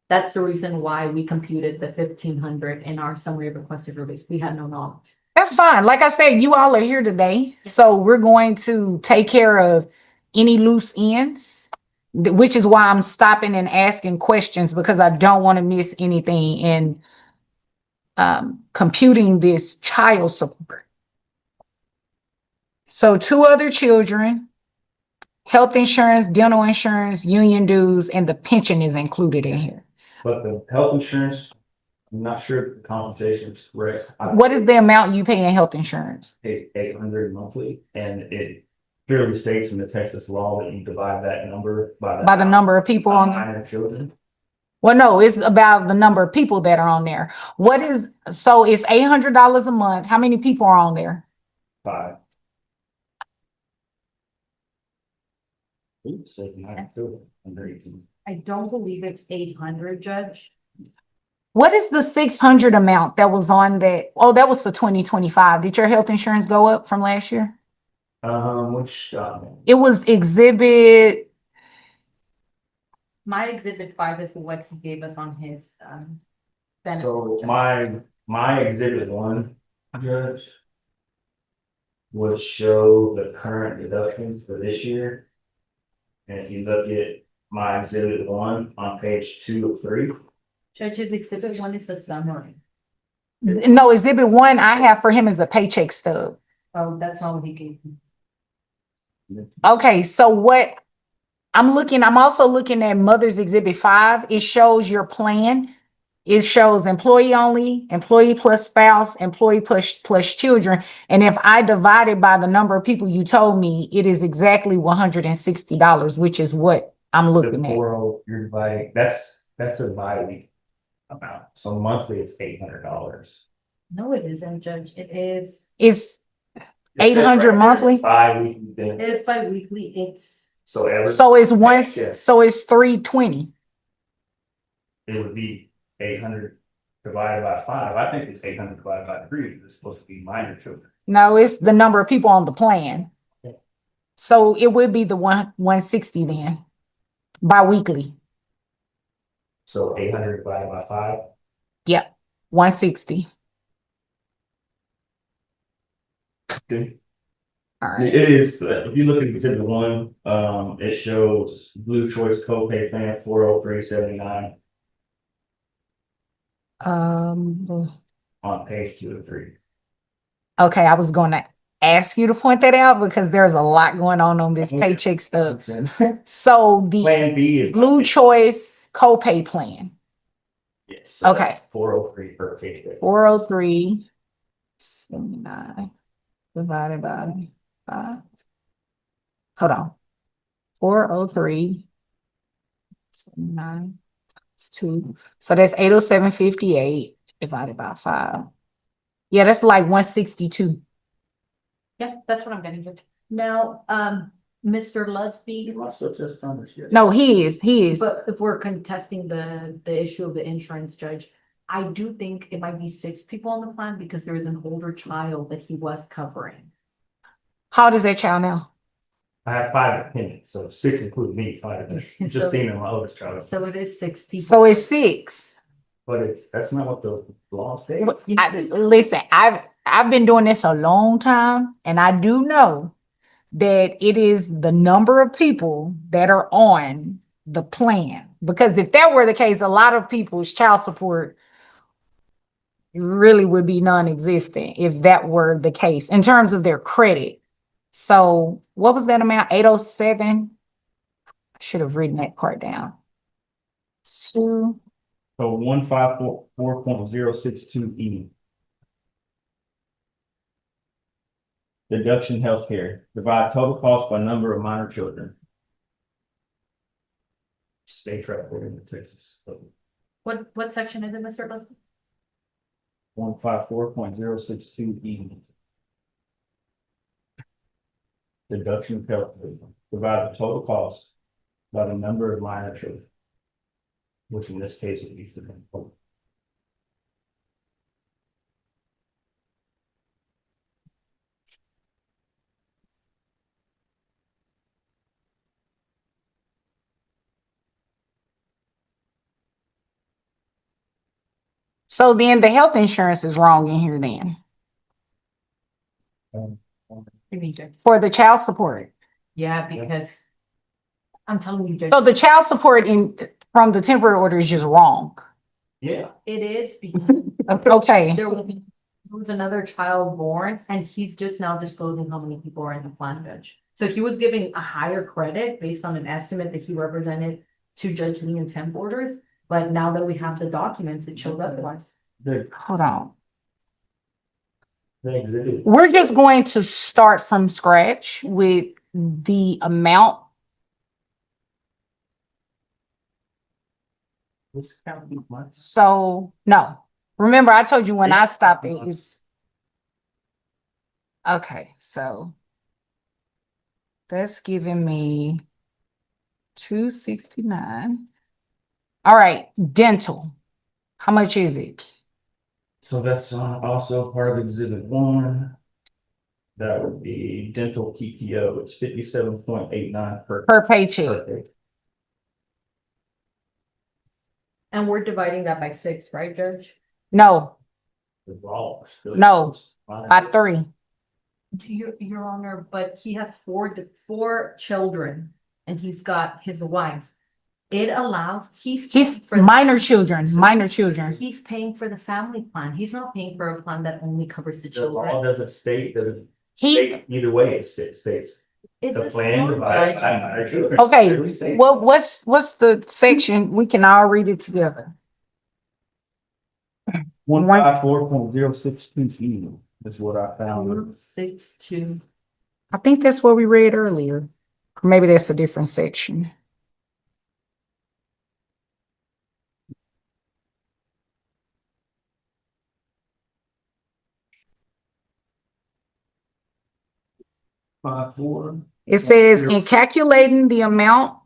that's the reason why we computed the 1,500 in our summary of requested release. We had no knowledge. that's fine. Like I said, you all are here today, so we're going to take care of any loose ends, which is why I'm stopping and asking questions, because I don't want to miss anything in computing this child support. So 2 other children, health insurance, dental insurance, union dues, and the pension is included in here. But the health insurance, I'm not sure if the compensation is correct. What is the amount you pay in health insurance? Pay $800 monthly, and it clearly states in the Texas law that you divide that number By the number of people on there? minor children. Well, no, it's about the number of people that are on there. So it's $800 a month. How many people are on there? 5. Oops, says minor children under 18. I don't believe it's 800, Judge. What is the 600 amount that was on that? Oh, that was for 2025. Did your health insurance go up from last year? Which It was exhibit. My exhibit 5 is what he gave us on his, benefit. So my exhibit 1, Judge, would show the current deductions for this year. And if you look at my exhibit 1 on page 2 of 3, Judge's exhibit 1 is a summary. No, exhibit 1 I have for him is a paycheck stub. Oh, that's not what he gave me. Okay, so what I'm also looking at Mother's Exhibit 5. It shows your plan. It shows employee only, employee plus spouse, employee plus children. And if I divide it by the number of people you told me, it is exactly $160, which is what I'm the looking at. 4, you're dividing, that's a bi-week amount. So monthly it's $800. No, it isn't, Judge. It is, It's 800 monthly. Bi-weekly it benefits. is bi-weekly. It's, So every, So it's one, Yeah. so it's 320. it would be 800 divided by 5. I think it's 800 divided by 3. It's supposed to be minor children. No, it's the number of people on the plan. Okay. So it would be the 160 then, bi-weekly, So 800 divided by 5. 160. Okay. All right. It is, if you look at exhibit 1, it shows Blue Choice copay plan 403.79 on page 2 of 3. Okay, I was going to ask you to point that out because there's a lot going on this paycheck stuff. So the Plan B is. Blue Choice copay plan, Yes. So Okay. that's 403 per paycheck. 403.79 divided by 5. Hold on. 403.79 times 2. So that's 807.58 divided by 5. Yeah, that's like 162. yeah, that's what I'm getting, Judge. Now, Mr. Lusby, You want such as numbers, yes. No, he is. but if we're contesting the issue of the insurance, Judge, I do think it might be 6 people on the plan because there is an older child that he was covering. How old is that child now? I have 5 dependents, so 6 include me, 5 dependents. So- Just seeing my oldest child. So it is 6 people. So it's 6. But that's not what the law states. Listen, I've been doing this a long time, and I do know that it is the number of people that are on the plan. Because if that were the case, a lot of people's child support really would be non-existent if that were the case in terms of their credit. So what was that amount? 807? I should have written that part down. So So 154.062E. Deduction healthcare, divide total cost by number of minor children. State track in Texas. What section is it, Mr. Lusby? 154.062E. Deduction of health, divide the total cost by the number of minor children. Which in this case would be 3. So then the health insurance is wrong in here then for the child support. Yeah, because I'm telling you, Judge, So the child support from the temporary order is just wrong. Yeah. it is because Okay. there was another child born and he's just now disclosing how many people are in the plan, Judge. So he was giving a higher credit based on an estimate that he represented to Judge Lee in temp orders. But now that we have the documents, it shows otherwise. Hold on. The exhibit. We're just going to start from scratch with the amount. This can't be much. So no, remember I told you when I stopped it is. Okay, so that's giving me 269. All right, dental. How much is it? So that's also part of exhibit 1. That would be dental PPO. It's 57.89 per Per paycheck. day. And we're dividing that by 6, right, Judge? No, The law. No. by 3. Your Honor, but he has four children and he's got his wife. It allows, He's minor children, minor children. He's paying for the family plan. He's not paying for a plan that only covers the The law children. doesn't state that, He, either way, it states. It The does plan not, divided Judge. by minor children. okay, Clearly states. well, what's the section? We can all read it together. 154.062 is what I found. 6-2. I think that's what we read earlier. Or maybe that's a different section. It says in calculating the amount.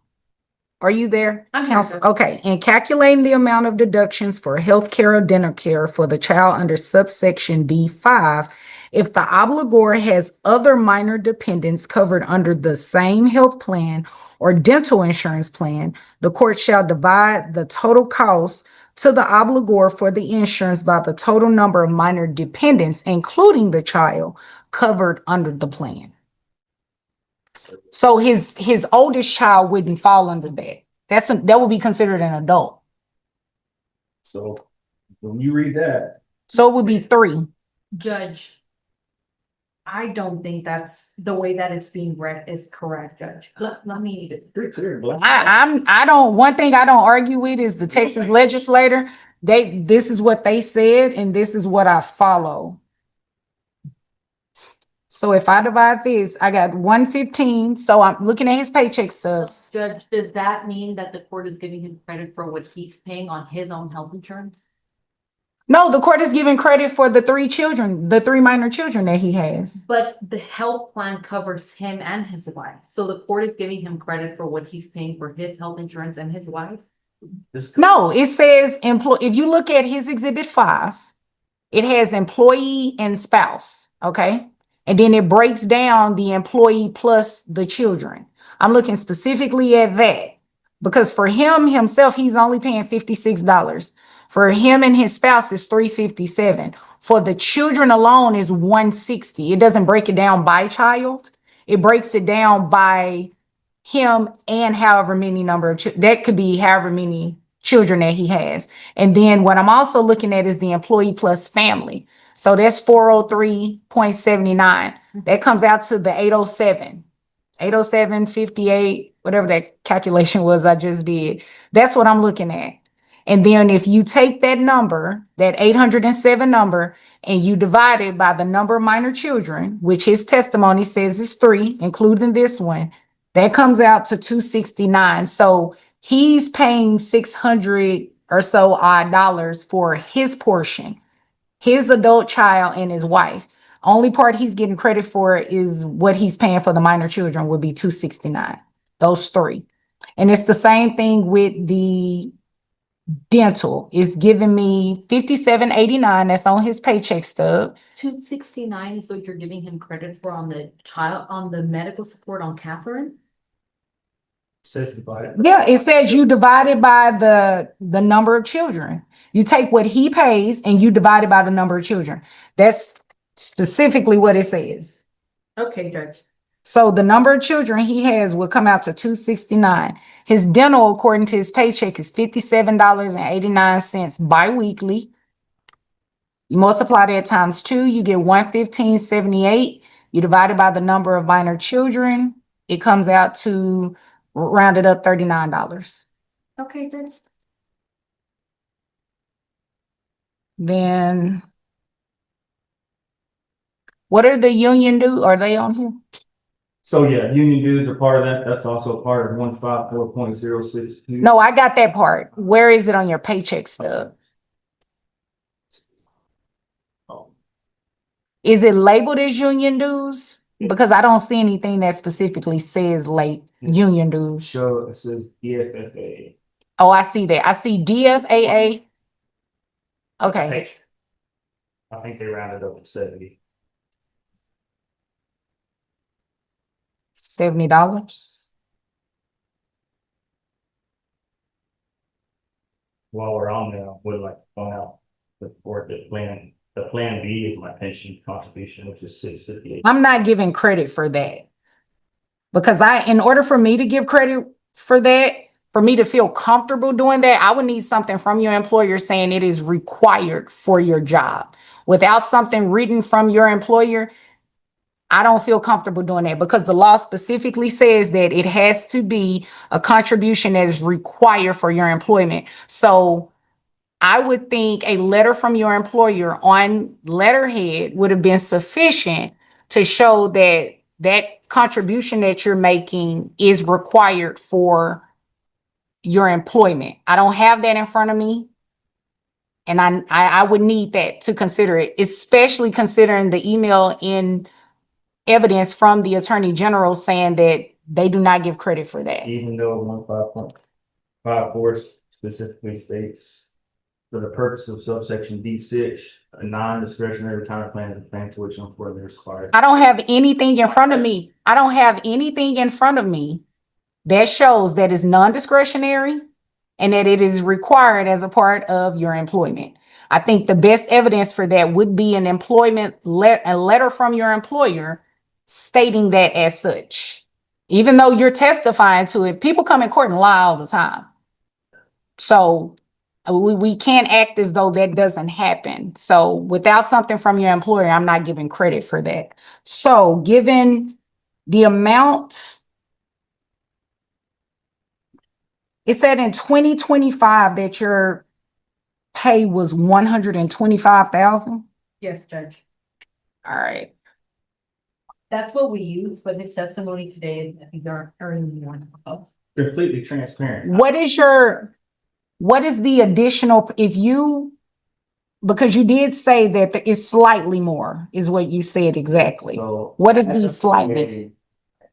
Are you there? I'm here, Counsel? Judge. Okay, in calculating the amount of deductions for health care or dental care for the child under subsection B5, if the obligor has other minor dependents covered under the same health plan or dental insurance plan, the court shall divide the total cost to the obligor for the insurance by the total number of minor dependents, including the child covered under the plan. So his oldest child wouldn't fall under that. That would be considered an adult. So when you read that, So it would be 3. Judge, I don't think that's the way that it's being read is correct, Judge. Let me. it's pretty clear. One thing I don't argue with is the Texas legislator. This is what they said and this is what I follow. So if I divide this, I got 115. So I'm looking at his paycheck stubs. Judge, does that mean that the court is giving him credit for what he's paying on his own health insurance? No, the court is giving credit for the 3 children, the 3 minor children that he has. But the health plan covers him and his wife. So the court is giving him credit for what he's paying for his health insurance and his wife? No, it says if you look at his exhibit 5, it has employee and spouse, okay? And then it breaks down the employee plus the children. I'm looking specifically at that because for him himself, he's only paying $56. For him and his spouse is $357. For the children alone is $160. It doesn't break it down by child. It breaks it down by him and however many number of that could be however many children that he has. And then what I'm also looking at is the employee plus family. So that's 403.79. That comes out to the 807.58, whatever that calculation was I just did. That's what I'm looking at. And then if you take that number, that 807 number, and you divide it by the number of minor children, which his testimony says is 3, including this one, that comes out to 269. So he's paying 600 or so odd dollars for his portion, his adult child and his wife. Only part he's getting credit for is what he's paying for the minor children would be 269, those 3. And it's the same thing with the dental. It's giving me 57.89. That's on his paycheck stub. 269 is what you're giving him credit for on the medical support on Catherine? Says divided. Yeah, it says you divide it by the number of children. You take what he pays and you divide it by the number of children. That's specifically what it says. Okay, Judge. So the number of children he has will come out to 269. His dental, according to his paycheck, is $57.89 biweekly. You multiply that times 2, you get 115.78. You divide it by the number of minor children, it comes out to rounded up $39. Okay, Judge. Then what are the union dues? Are they on here? So yeah, union dues are part of that. That's also part of 154.062. No, I got that part. Where is it on your paycheck stub? Oh, Is it labeled as union dues? Because I don't see anything that specifically says union dues. show it says DFFA. Oh, I see that. I see DFAA. Okay. I think they rounded up to 70. $70. while we're on there, I would like to point out the plan B is my pension contribution, which is 658. I'm not giving credit for that. Because in order for me to give credit for that, for me to feel comfortable doing that, I would need something from your employer saying it is required for your job. Without something written from your employer, I don't feel comfortable doing that because the law specifically says that it has to be a contribution that is required for your employment. So I would think a letter from your employer on letterhead would have been sufficient to show that that contribution that you're making is required for your employment. I don't have that in front of me. And I would need that to consider it, especially considering the email in evidence from the Attorney General saying that they do not give credit for that. Even though 15.54 specifically states, for the purpose of subsection D6, a non-discretionary retirement plan is a plan to which an employer is required. I don't have anything in front of me. I don't have anything in front of me that shows that it's non-discretionary and that it is required as a part of your employment. I think the best evidence for that would be an a letter from your employer stating that as such. Even though you're testifying to it, people come in court and lie all the time. So we can't act as though that doesn't happen. So without something from your employer, I'm not giving credit for that. So given the amount, it said in 2025 that your pay was 125,000. Yes, Judge. All right. That's what we use, but his testimony today, I think they're earning more. Completely transparent. What is the additional, because you did say that it's slightly more, is what you said exactly. So What is the slightly?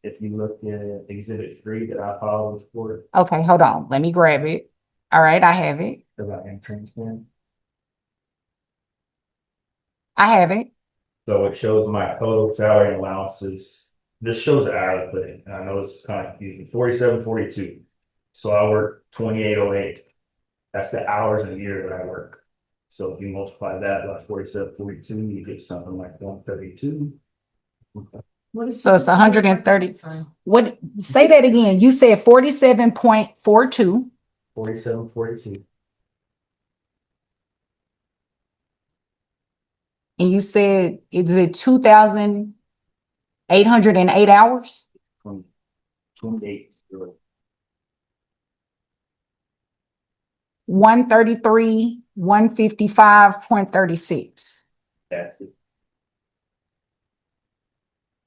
if you look at Exhibit 3 that I filed with court, Okay, hold on. Let me grab it. All right, I have it. because I am transparent. I have it. So it shows my total salary and allowances. This shows the hourly pay, and I know this is kind of confusing. 47.42. So I work 28.08. That's the hours in a year that I work. So if you multiply that by 47.42, you get something like 132. So it's 130. What, say that again. You said 47.42. 47.42. And you said, is it 2,808 hours? 28. 133, 155.36. That's it.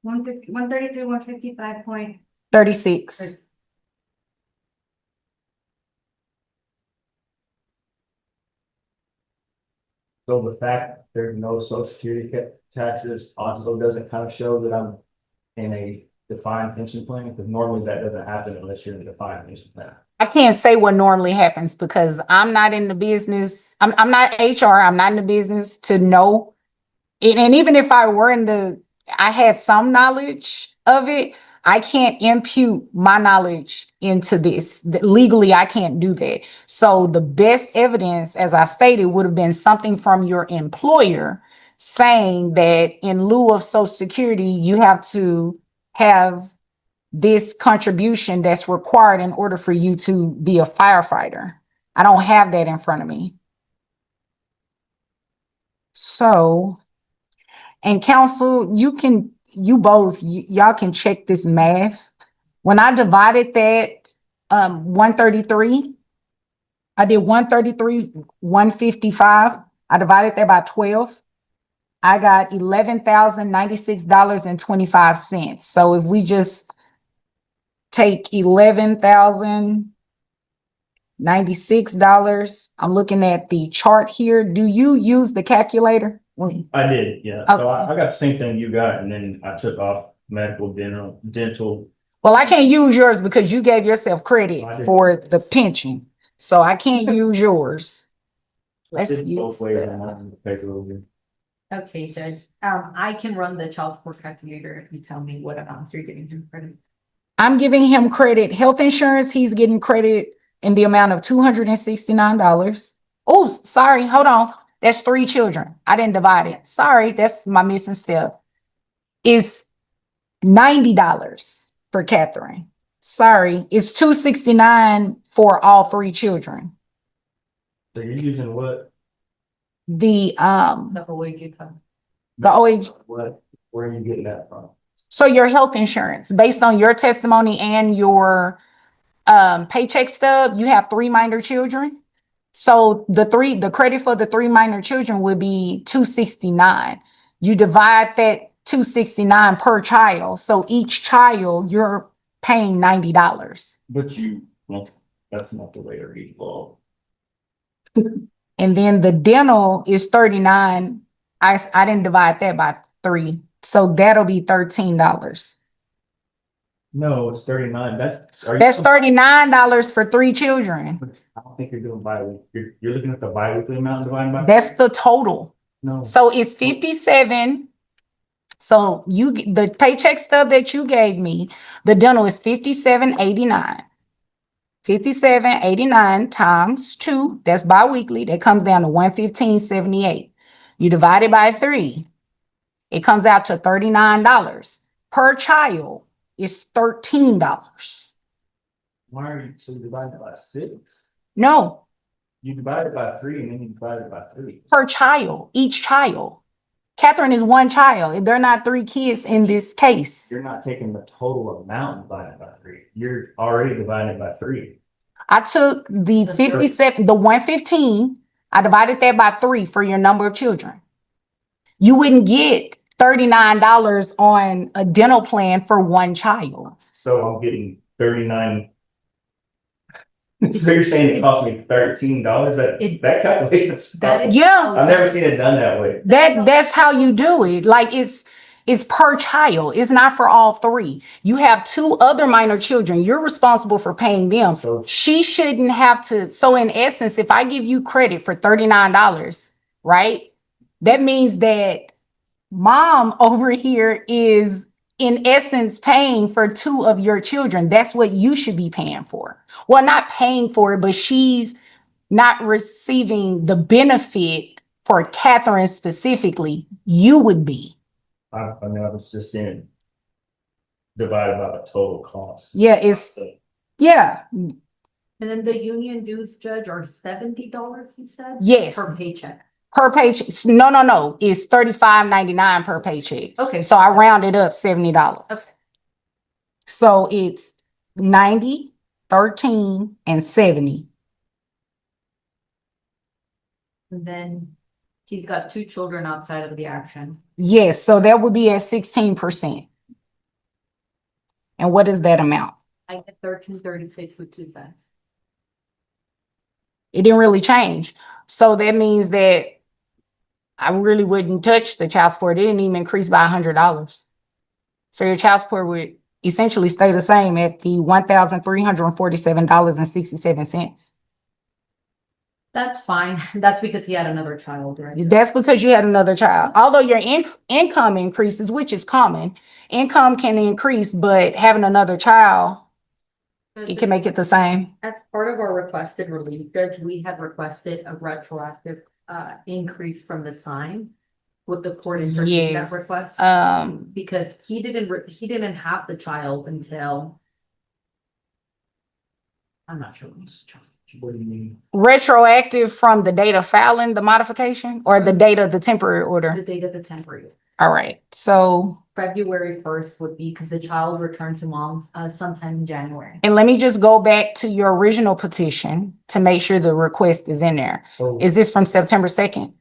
133, 155. 36. So the fact that there's no social security taxes also doesn't kind of show that I'm in a defined pension plan, because normally that doesn't happen unless you're in a defined pension plan. I can't say what normally happens because I'm not in the business. I'm not HR. I'm not in the business to know. And even if I were I had some knowledge of it, I can't impute my knowledge into this. Legally, I can't do that. So the best evidence, as I stated, would have been something from your employer saying that in lieu of Social Security, you have to have this contribution that's required in order for you to be a firefighter. I don't have that in front of me. So, and counsel, y'all can check this math. When I divided that 133, I did 133, 155. I divided that by 12. I got $11,096.25. So if we just take $11,096, I'm looking at the chart here. Do you use the calculator? I did, yeah. So Okay. I got the same thing you got, and then I took off medical, dental. Well, I can't use yours because you gave yourself credit for the pension. So I can't use yours. Let's Did both use ways the- on the paper over. Okay, Judge. I can run the child support calculator if you tell me what amounts you're giving him credit. I'm giving him credit. Health insurance, he's getting credit in the amount of $269. Oh, sorry, hold on. That's 3 children. I didn't divide it. Sorry, that's my missing step. Is $90 for Catherine. Sorry, it's $269 for all 3 children. So you're using what? The The OAG fund. the OH, What, where are you getting that from? so your health insurance, based on your testimony and your paycheck stub, you have 3 minor children. So the credit for the 3 minor children would be $269. You divide that $269 per child. So each child, you're paying $90. But you, well, that's not the way to read law. And then the dental is $39. I didn't divide that by 3. So that'll be $13. No, it's 39. That's $39 for 3 children. I don't think you're doing bi-weekly. You're looking at the bi-weekly amount divided by. That's the total. No. So it's 57. So the paycheck stub that you gave me, the dental is 57.89. 57.89 times 2, that's biweekly. That comes down to 115.78. You divide it by 3, it comes out to $39 per child. Is $13. Why are you, so you divide it by 6? No, You divide it by 3 and then you divide it by 3. per child, each child. Catherine is 1 child. They're not 3 kids in this case. You're not taking the total amount divided by 3. You're already dividing it by 3. I took the That's right. 57, the 115, I divided that by 3 for your number of children. You wouldn't get $39 on a dental plan for 1 child. So I'm getting 39. So you're saying it cost me $13? That calculation's. That is- Yeah, I've never seen it done that way. that's how you do it. Like it's per child. It's not for all 3. You have 2 other minor children. You're responsible for paying them. So She shouldn't have to. So in essence, if I give you credit for $39, right? That means that mom over here is in essence paying for 2 of your children. That's what you should be paying for. Well, not paying for it, but she's not receiving the benefit for Catherine specifically. You would be. I mean, I was just saying divided by the total cost. Yeah, it's, yeah, And then the union dues, Judge, are $70, you said? Yes. Per paycheck. per paycheck. No, it's $35.99 per paycheck. Okay. So I rounded up $70. Okay. So it's 90, 13, and 70. And then he's got 2 children outside of the action. Yes, so that would be at 16%. And what is that amount? I get 1336 with 2 cents. It didn't really change. So that means that I really wouldn't touch the child support. It didn't even increase by $100. So your child support would essentially stay the same at the $1,347.67. That's fine. That's because he had another child, right? That's because you had another child. Although your income increases, which is common, income can increase, but having another child, it can make it the same. As part of our requested relief, Judge, we had requested a retroactive increase from the time. Would the court entertain that Yes. request? Because he didn't have the child until. I'm not sure when his child. What do you mean? Retroactive from the date of filing the modification or the date of the temporary The order? date of the temporary. All right, so, February 1st would be because the child returned to mom sometime in January. and let me just go back to your original petition to make sure the request is in there. So, Is this from September 2nd?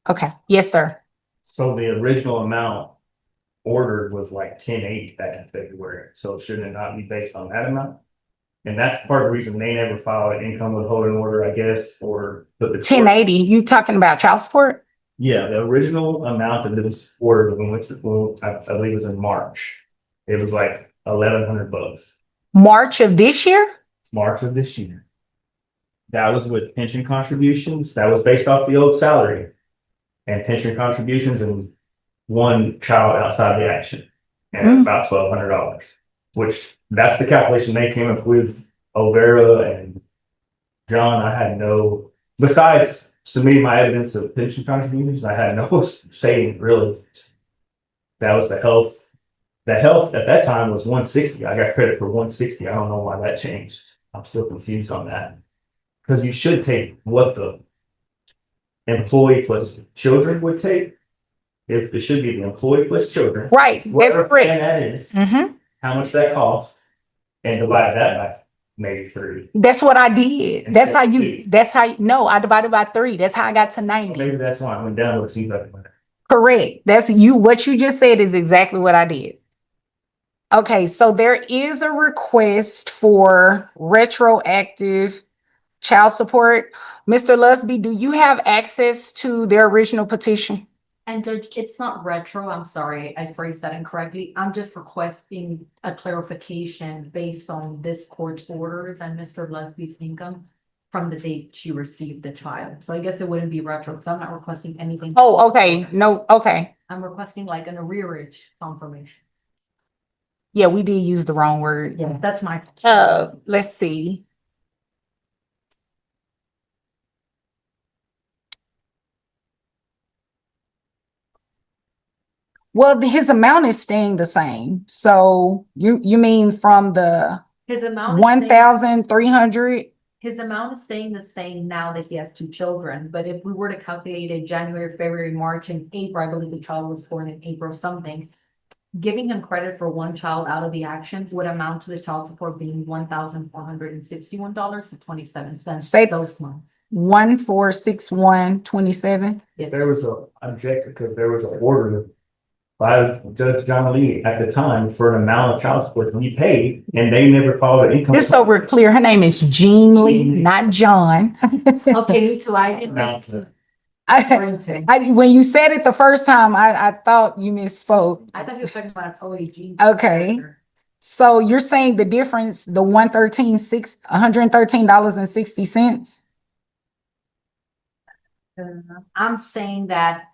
Okay, yes, sir. so the original amount ordered was like 1080 back in February. So shouldn't it not be based on that amount? And that's part of the reason they never filed an income withholding order, I guess, or. But the court- 1080, you talking about child support? Yeah, the original amount that was ordered when I believe it was in March. It was like $1,100. March of this year? March of this year. That was with pension contributions. That was based off the old salary. And pension contributions and 1 child outside the action. And it's about $1,200, which that's the calculation they came up with Overa and John, I had no, besides submitting my evidence of pension contributions, I had no say really. That was the health. The health at that time was 160. I got credit for 160. I don't know why that changed. I'm still confused on that. Because you should take what the employee plus children would take. If it should be the employee plus children. Right, that's Whatever plan correct. that is, Mm-hmm. how much that costs, and divide that by maybe 3. That's what I did. And That's how take you, two. that's how, no, I divided by 3. That's how I got to 90. Maybe that's why I went down, but it seems like it went up. Correct. That's you, what you just said is exactly what I did. Okay, so there is a request for retroactive child support. Mr. Lusby, do you have access to their original petition? And Judge, it's not retro, I'm sorry, I phrased that incorrectly. I'm just requesting a clarification based on this court's orders and Mr. Lesby's income from the date she received the child. So I guess it wouldn't be retro, because I'm not requesting anything. Oh, okay, no, okay. I'm requesting like an arrearage confirmation. Yeah, we did use the wrong word. Yeah, that's my. Let's see. Well, his amount is staying the same. So you mean from the His amount. is staying- 1,300? His amount is staying the same now that he has 2 children, but if we were to calculate it January, February, March, and April, I believe the child was born in April something. Giving him credit for one child out of the action would amount to the child support being $1,461.27 Say- those months. 1,461.27. Yes. There was a object because there was an order by Judge John Lee at the time for an amount of child support we paid, and they never followed income. Just so we're clear, her name is Jean Lee, not John. Okay, me too, I didn't. Announcement. When you said it the first time, I thought you misspoke. I thought he was talking about an OAG. Okay. So you're saying the difference, the $113.60? I'm saying that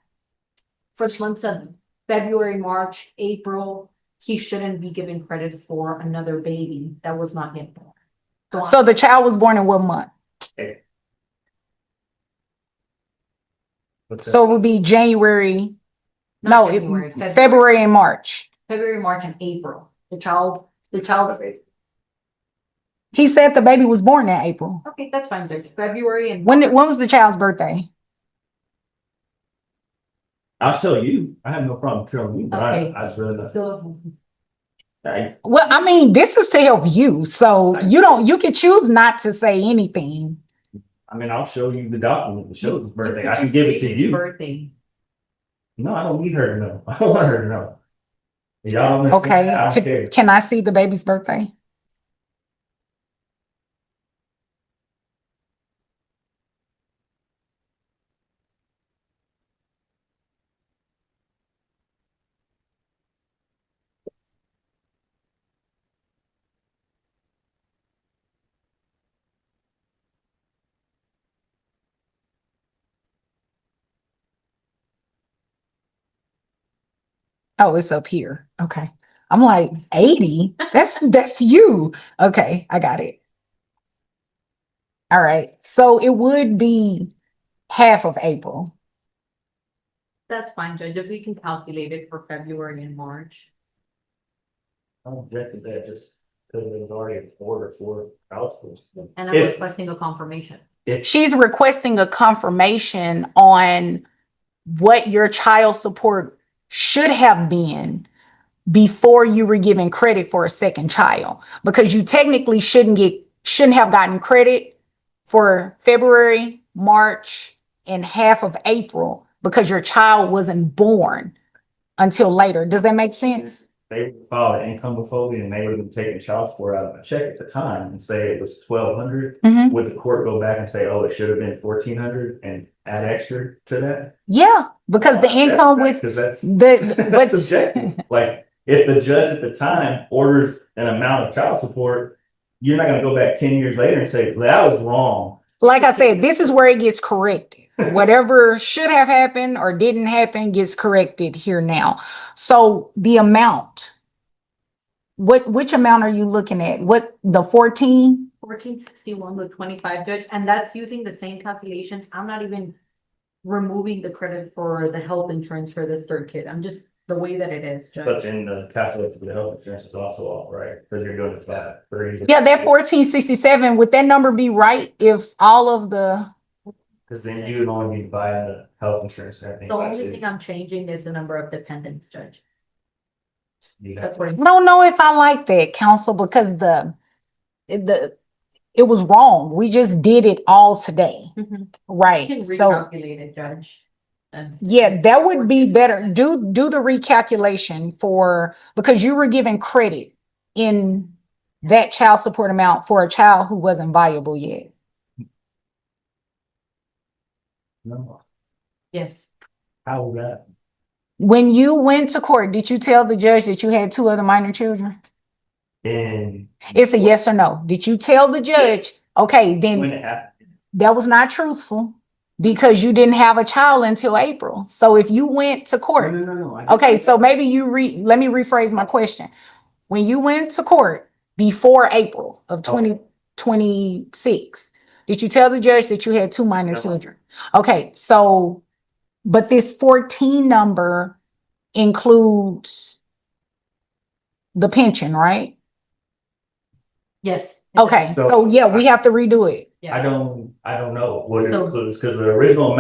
for the months of February, March, April, he shouldn't be given credit for another baby that was not yet born. So the child was born in what month? But So it would be January, Not no, January, February and March. February, March, and April. The child, He said the baby was born in April. okay, that's fine, there's February and. When was the child's birthday? I'll show you. I have no problem showing you, but Okay. I really not. So, Well, I mean, this is to help you. So you can choose not to say anything. I mean, I'll show you the document that shows his birthday. you I could can just give it state to his you. Birthday. No, I don't need her to know. I don't want her to know. Y'all don't understand. I don't Okay, care. can I see the baby's birthday? Oh, it's up here. Okay. I'm like 80. That's you. Okay, I got it. All right. So it would be half of April. That's fine, Judge, if we can calculate it for February and March. I don't object to that, just because it was already an order for child support. And I'm If- requesting a confirmation. She's requesting a confirmation on what your child support should have been before you were given credit for a second child, because you technically shouldn't have gotten credit for February, March, and half of April because your child wasn't born until later. Does that make sense? They filed an income withholding and they would have taken child support out of my check at the time and say it was 1,200. Mhm. Would the court go back and say, oh, it should have been 1,400 and add extra to that? Yeah, because the income with Because that's the subjective. Like, if the judge at the time orders an amount of child support, you're not gonna go back 10 years later and say, well, that was wrong. like I said, this is where it gets corrected. Whatever should have happened or didn't happen gets corrected here now. So the amount, which amount are you looking at? What, the 14 1461 with 25, Judge, and that's using the same calculations. I'm not even removing the credit for the health insurance for this third kid. I'm just the way that it is, But Judge. then the calculation for the health insurance is also off, right? Because you're doing it by three. Yeah, that 1467, would that number be right if all of the, Because then you would only be buying the health insurance and everything. The by only two. thing I'm changing is the number of dependents, Judge. You have- I don't know if I like that, counsel, because it was wrong. We just did it all today, You can right? So, recalculate it, Judge. And- yeah, that would be better. Do the recalculation because you were given credit in that child support amount for a child who wasn't viable yet. No, Yes, how was that? When you went to court, did you tell the judge that you had two other minor children? And It's a yes or no. Did you tell the judge? Yes. Okay, when then it happened, that was not truthful because you didn't have a child until April. So if you went to court, no. okay, so maybe let me rephrase my question. When you went to court before April of Okay. 2026, did you tell the judge that you had two minor No. children? Okay, so, but this 14 number includes the pension, right? yes. it Okay, does. so yeah, we have to redo it. I don't know what it So- includes, because the original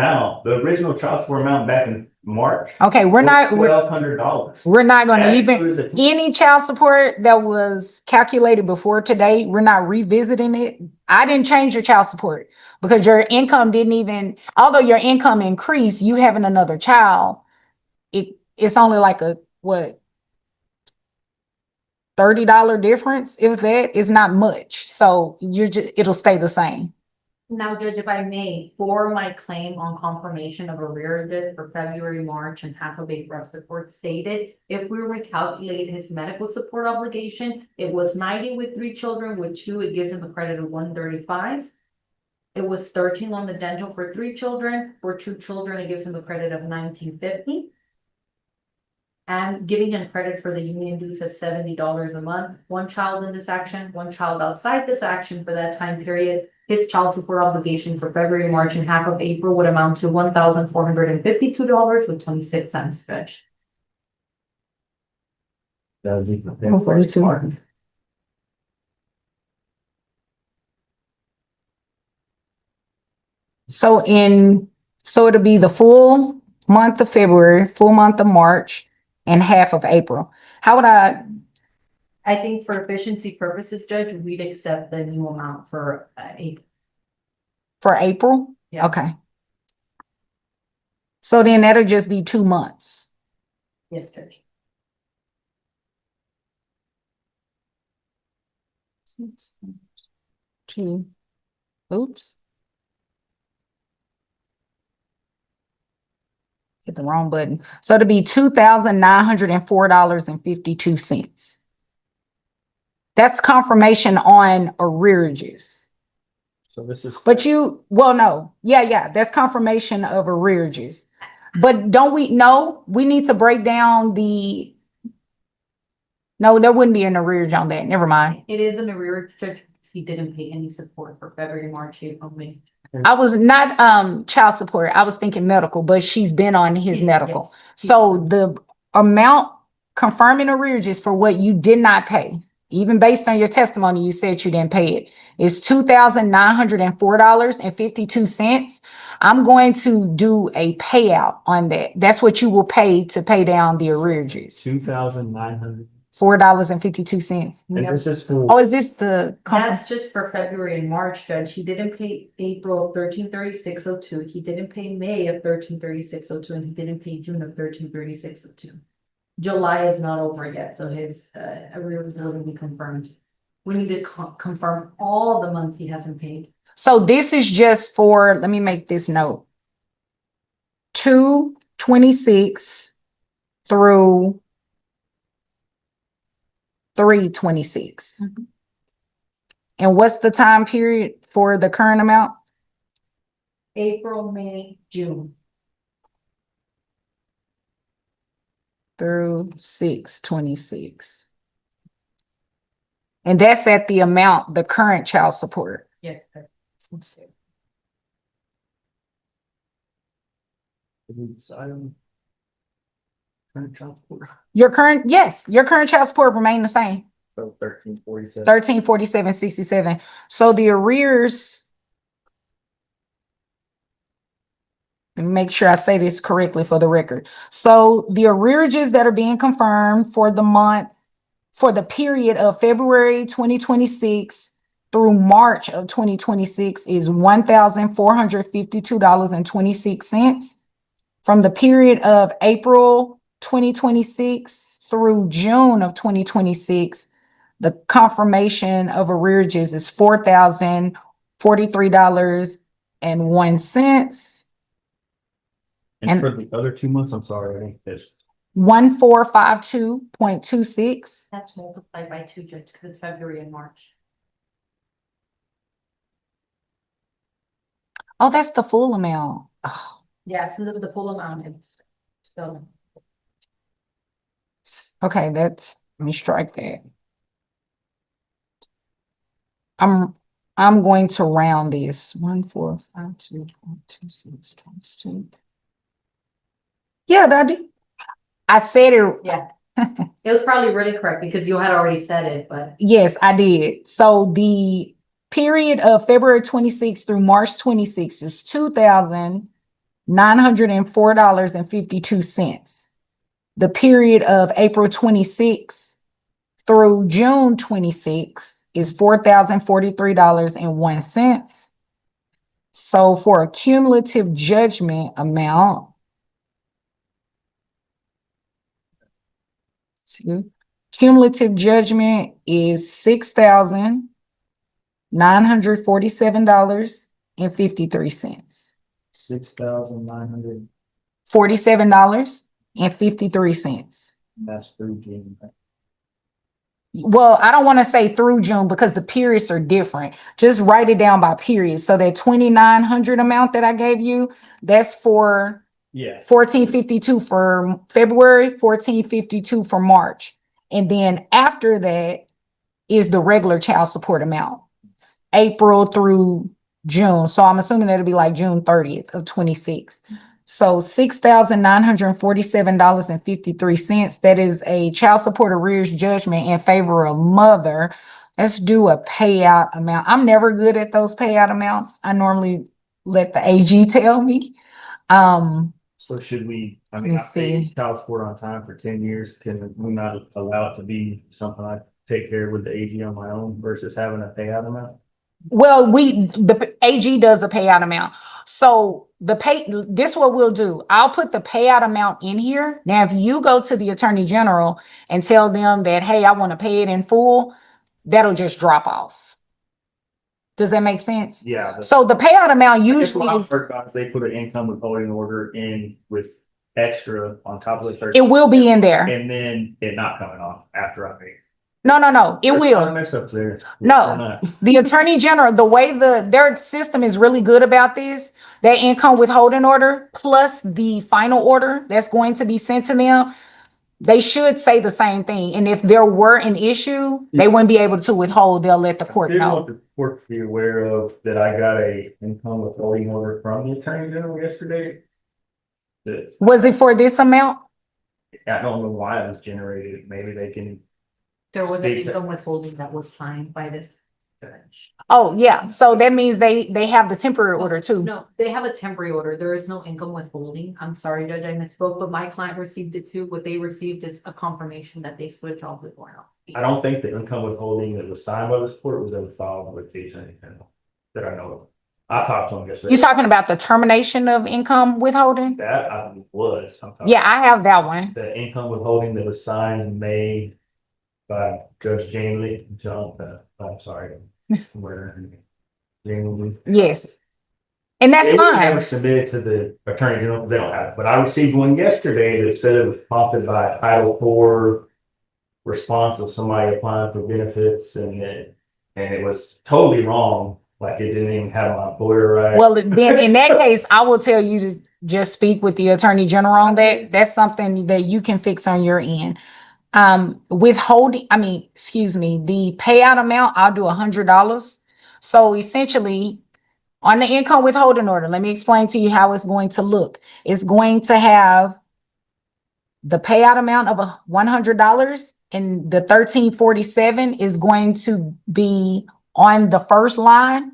child support amount back in March. Okay, we're not gonna even, any child support that was calculated before today, we're not revisiting it. I didn't change your child support because your income didn't even, although your income increased, you having another child, it's only like a, what? $30 difference, if that is not much. So it'll stay the same. Now, Judge, if I may, for my claim on confirmation of arrearages for February, March, and half of April, the court stated, if we recalculate his medical support obligation, it was 90 with 3 children, with 2, it gives him a credit of 135. It was 13 on the dental for 3 children. For 2 children, it gives him a credit of 1950. And giving him credit for the union dues of $70 a month. 1 child in this action, 1 child outside this action for that time period. His child support obligation for February, March, and half of April would amount to $1,452.26, Judge. That would be. 142. So it'll be the full month of February, full month of March, and half of April. How would I, think for efficiency purposes, Judge, we'd accept the new amount for April. for April? Yeah. Okay. So then that'll just be 2 months. Yes, Judge. Two. Oops. Hit the wrong button. So it'll be $2,904.52. That's confirmation on arrearages. So this is. But no, yeah, that's confirmation of arrearages. But we need to break down no, there wouldn't be an arrearage on that. Never mind. It is an arrearage, Judge, because he didn't pay any support for February, March, April, May. I was not child support. I was thinking medical, but she's been on his medical. Yes. So the amount confirming arrearages for what you did not pay, even based on your testimony, you said you didn't pay it, is $2,904.52. I'm going to do a payout on that. That's what you will pay to pay down the arrearages. $2,900. $4.52. And this is for. Oh, is this the? That's just for February and March, Judge. He didn't pay April of 1336.02. He didn't pay May of 1336.02, and he didn't pay June of 1336.02. July is not over yet, so his arrears will be confirmed. We need to confirm all the months he hasn't paid. So this is just for, let me make this note. 2/26 through 3/26. And what's the time period for the current amount? April, May, June. Through 6/26. And that's at the amount, the current child support. Yes. Your current, yes, your current child support remain the same, So 1347. 1347.67. So the arrears. Let me make sure I say this correctly for the record. So the arrearages that are being confirmed for the month, for the period of February 2026 through March of 2026 is $1,452.26. From the period of April 2026 through June of 2026, the confirmation of arrearages is $4,043.01. And And- for the other 2 months, I'm sorry, I think there's 1452.26. That's multiplied by 2, Judge, because it's February and March. Oh, that's the full amount. Oh, Yeah, so the full amount is. So, okay, let me strike that. I'm going to round this 1,452.26 times 2. Yeah, Daddy. I said it. yeah. It was probably really correct because you had already said it, but Yes, I did. So the period of February 26th through March 26th is $2,904.52. The period of April 26th through June 26th is $4,043.01. So for a cumulative judgment amount, cumulative judgment is $6,947.53. $6,900. $47.53. That's through June. Well, I don't want to say through June because the periods are different. Just write it down by period. So that 2,900 amount that I gave you, that's for Yeah. 1452 for February, 1452 for March. And then after that is the regular child support amount, April through June. So I'm assuming that'll be like June 30th of 26. So $6,947.53. That is a child support arrears judgment in favor of mother. Let's do a payout amount. I'm never good at those payout amounts. I normally let the AG tell me. So should we, I Let mean, me I paid see. child support on time for 10 years. Can we not allow it to be something I take care of with the AG on my own versus having a payout amount? Well, the AG does a payout amount. So this is what we'll do. I'll put the payout amount in here. Now, if you go to the Attorney General and tell them that, hey, I want to pay it in full, that'll just drop off. Does that make sense? Yeah. So the payout amount Usually usually what I've is, heard about is they put an income withholding order in with extra on top of the 30. it will be in there. And then it not coming off after I pay. No, it There's will. not a mess up there. No. They're not. The Attorney General, the way their system is really good about this, that income withholding order plus the final order that's going to be sent to them, they should say the same thing. And if there were an issue, they wouldn't be able to withhold. They'll let the court I did want know. the court to be aware of that I got a income withholding order from the Attorney General yesterday. That Was it for this amount? I don't know why it was generated. Maybe they can. there was an States- income withholding that was signed by this judge. Oh, yeah. So that means they have the temporary order too. No, they have a temporary order. There is no income withholding. I'm sorry, Judge, I misspoke, but my client received it too. What they received is a confirmation that they switched off the ground. I don't think the income withholding that was signed by this court was ever filed with the Attorney General that I know of. I talked to him yesterday. You talking about the termination of income withholding? That I believe was. I'm talking- Yeah, I have that one. The income withholding that was signed and made by Judge Jane Lee, I'm sorry. Where? Jane Lee. Yes. And that's It was never fine. submitted to the Attorney General because they don't have it, but I received one yesterday that said it was prompted by a Title IV response of somebody applying for benefits and it was totally wrong. Like it didn't even have my employer right. Well, then in that case, I will tell you to just speak with the Attorney General on that. That's something that you can fix on your end. Withholding, excuse me, the payout amount, I'll do $100. So essentially, on the income withholding order, let me explain to you how it's going to look. It's going to have the payout amount of $100, and the 1347 is going to be on the first line.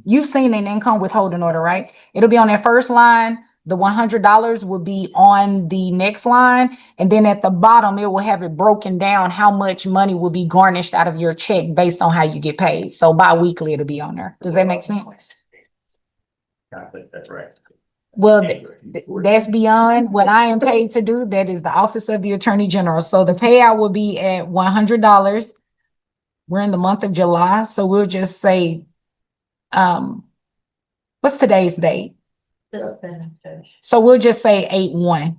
You've seen an income withholding order, right? It'll be on that first line. The $100 will be on the next line. And then at the bottom, it will have it broken down how much money will be garnished out of your check based on how you get paid. So bi-weekly, it'll be on there. Does that make sense? I think that's right. Well, that's beyond what I am paid to do. That is the Office of the Attorney General. So the payout will be at $100. We're in the month of July, so we'll just say, what's today's date? The seventh, Judge. So we'll just say 8/1.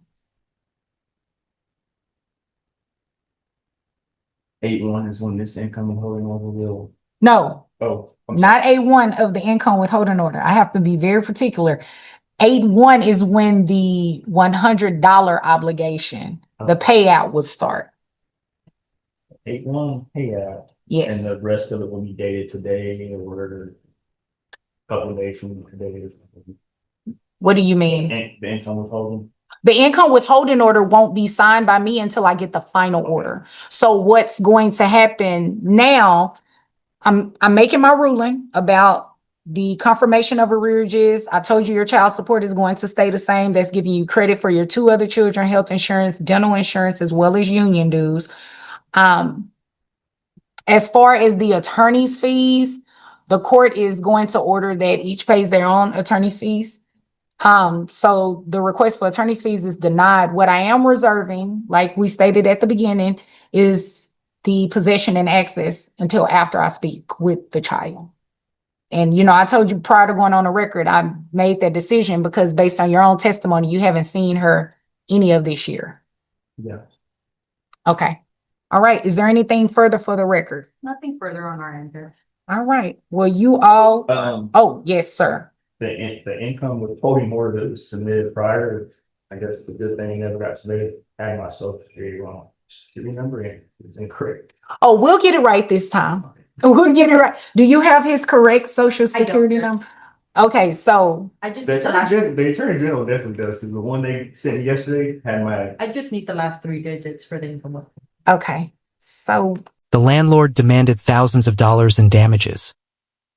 8/1 is when this income withholding order will. No, Oh, I'm sorry. not 8/1 of the income withholding order. I have to be very particular. 8/1 is when the $100 obligation, the payout would start. 8/1 payout, and Yes. the rest of it will be dated today or a couple of days from today. What do you mean? And the income withholding. The income withholding order won't be signed by me until I get the final order. So what's going to happen now, I'm making my ruling about the confirmation of arrearages. I told you your child support is going to stay the same. That's giving you credit for your 2 other children, health insurance, dental insurance, as well as union dues. As far as the attorney's fees, the court is going to order that each pays their own attorney's fees. So the request for attorney's fees is denied. What I am reserving, like we stated at the beginning, is the possession and access until after I speak with the child. And, I told you prior to going on the record, I made that decision because based on your own testimony, you haven't seen her any of this year. Yeah. Okay. All right. Is there anything further for the record? Nothing further on our end, Judge. All right. Well, you all, oh, yes, sir. The income withholding order that was submitted prior, I guess the good thing it never got submitted, had my social security wrong. Security number in, it was incorrect. Oh, we'll get it right this time. We'll get it right. Do you have his correct social I don't, security Judge. number? Okay, so, I just The need the last, Attorney General definitely does, because the one they sent me yesterday had my. I just need the last 3 digits for the income. okay, so, The landlord demanded thousands of dollars in damages.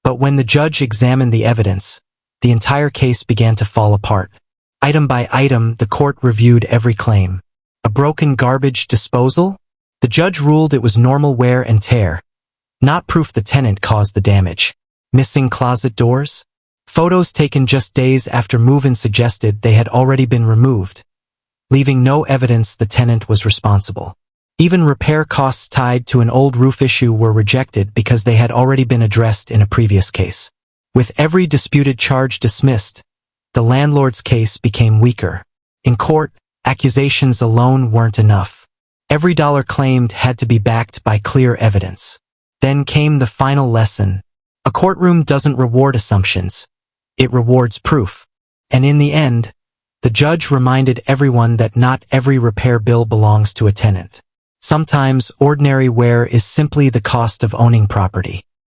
But when the judge examined the evidence, the entire case began to fall apart. Item by item, the court reviewed every claim. A broken garbage disposal? The judge ruled it was normal wear and tear, not proof the tenant caused the damage. Missing closet doors? Photos taken just days after move-in suggested they had already been removed, leaving no evidence the tenant was responsible. Even repair costs tied to an old roof issue were rejected because they had already been addressed in a previous case. With every disputed charge dismissed, the landlord's case became weaker. In court, accusations alone weren't enough. Every dollar claimed had to be backed by clear evidence. Then came the final lesson. A courtroom doesn't reward assumptions. It rewards proof. And in the end, the judge reminded everyone that not every repair bill belongs to a tenant. Sometimes ordinary wear is simply the cost of owning property.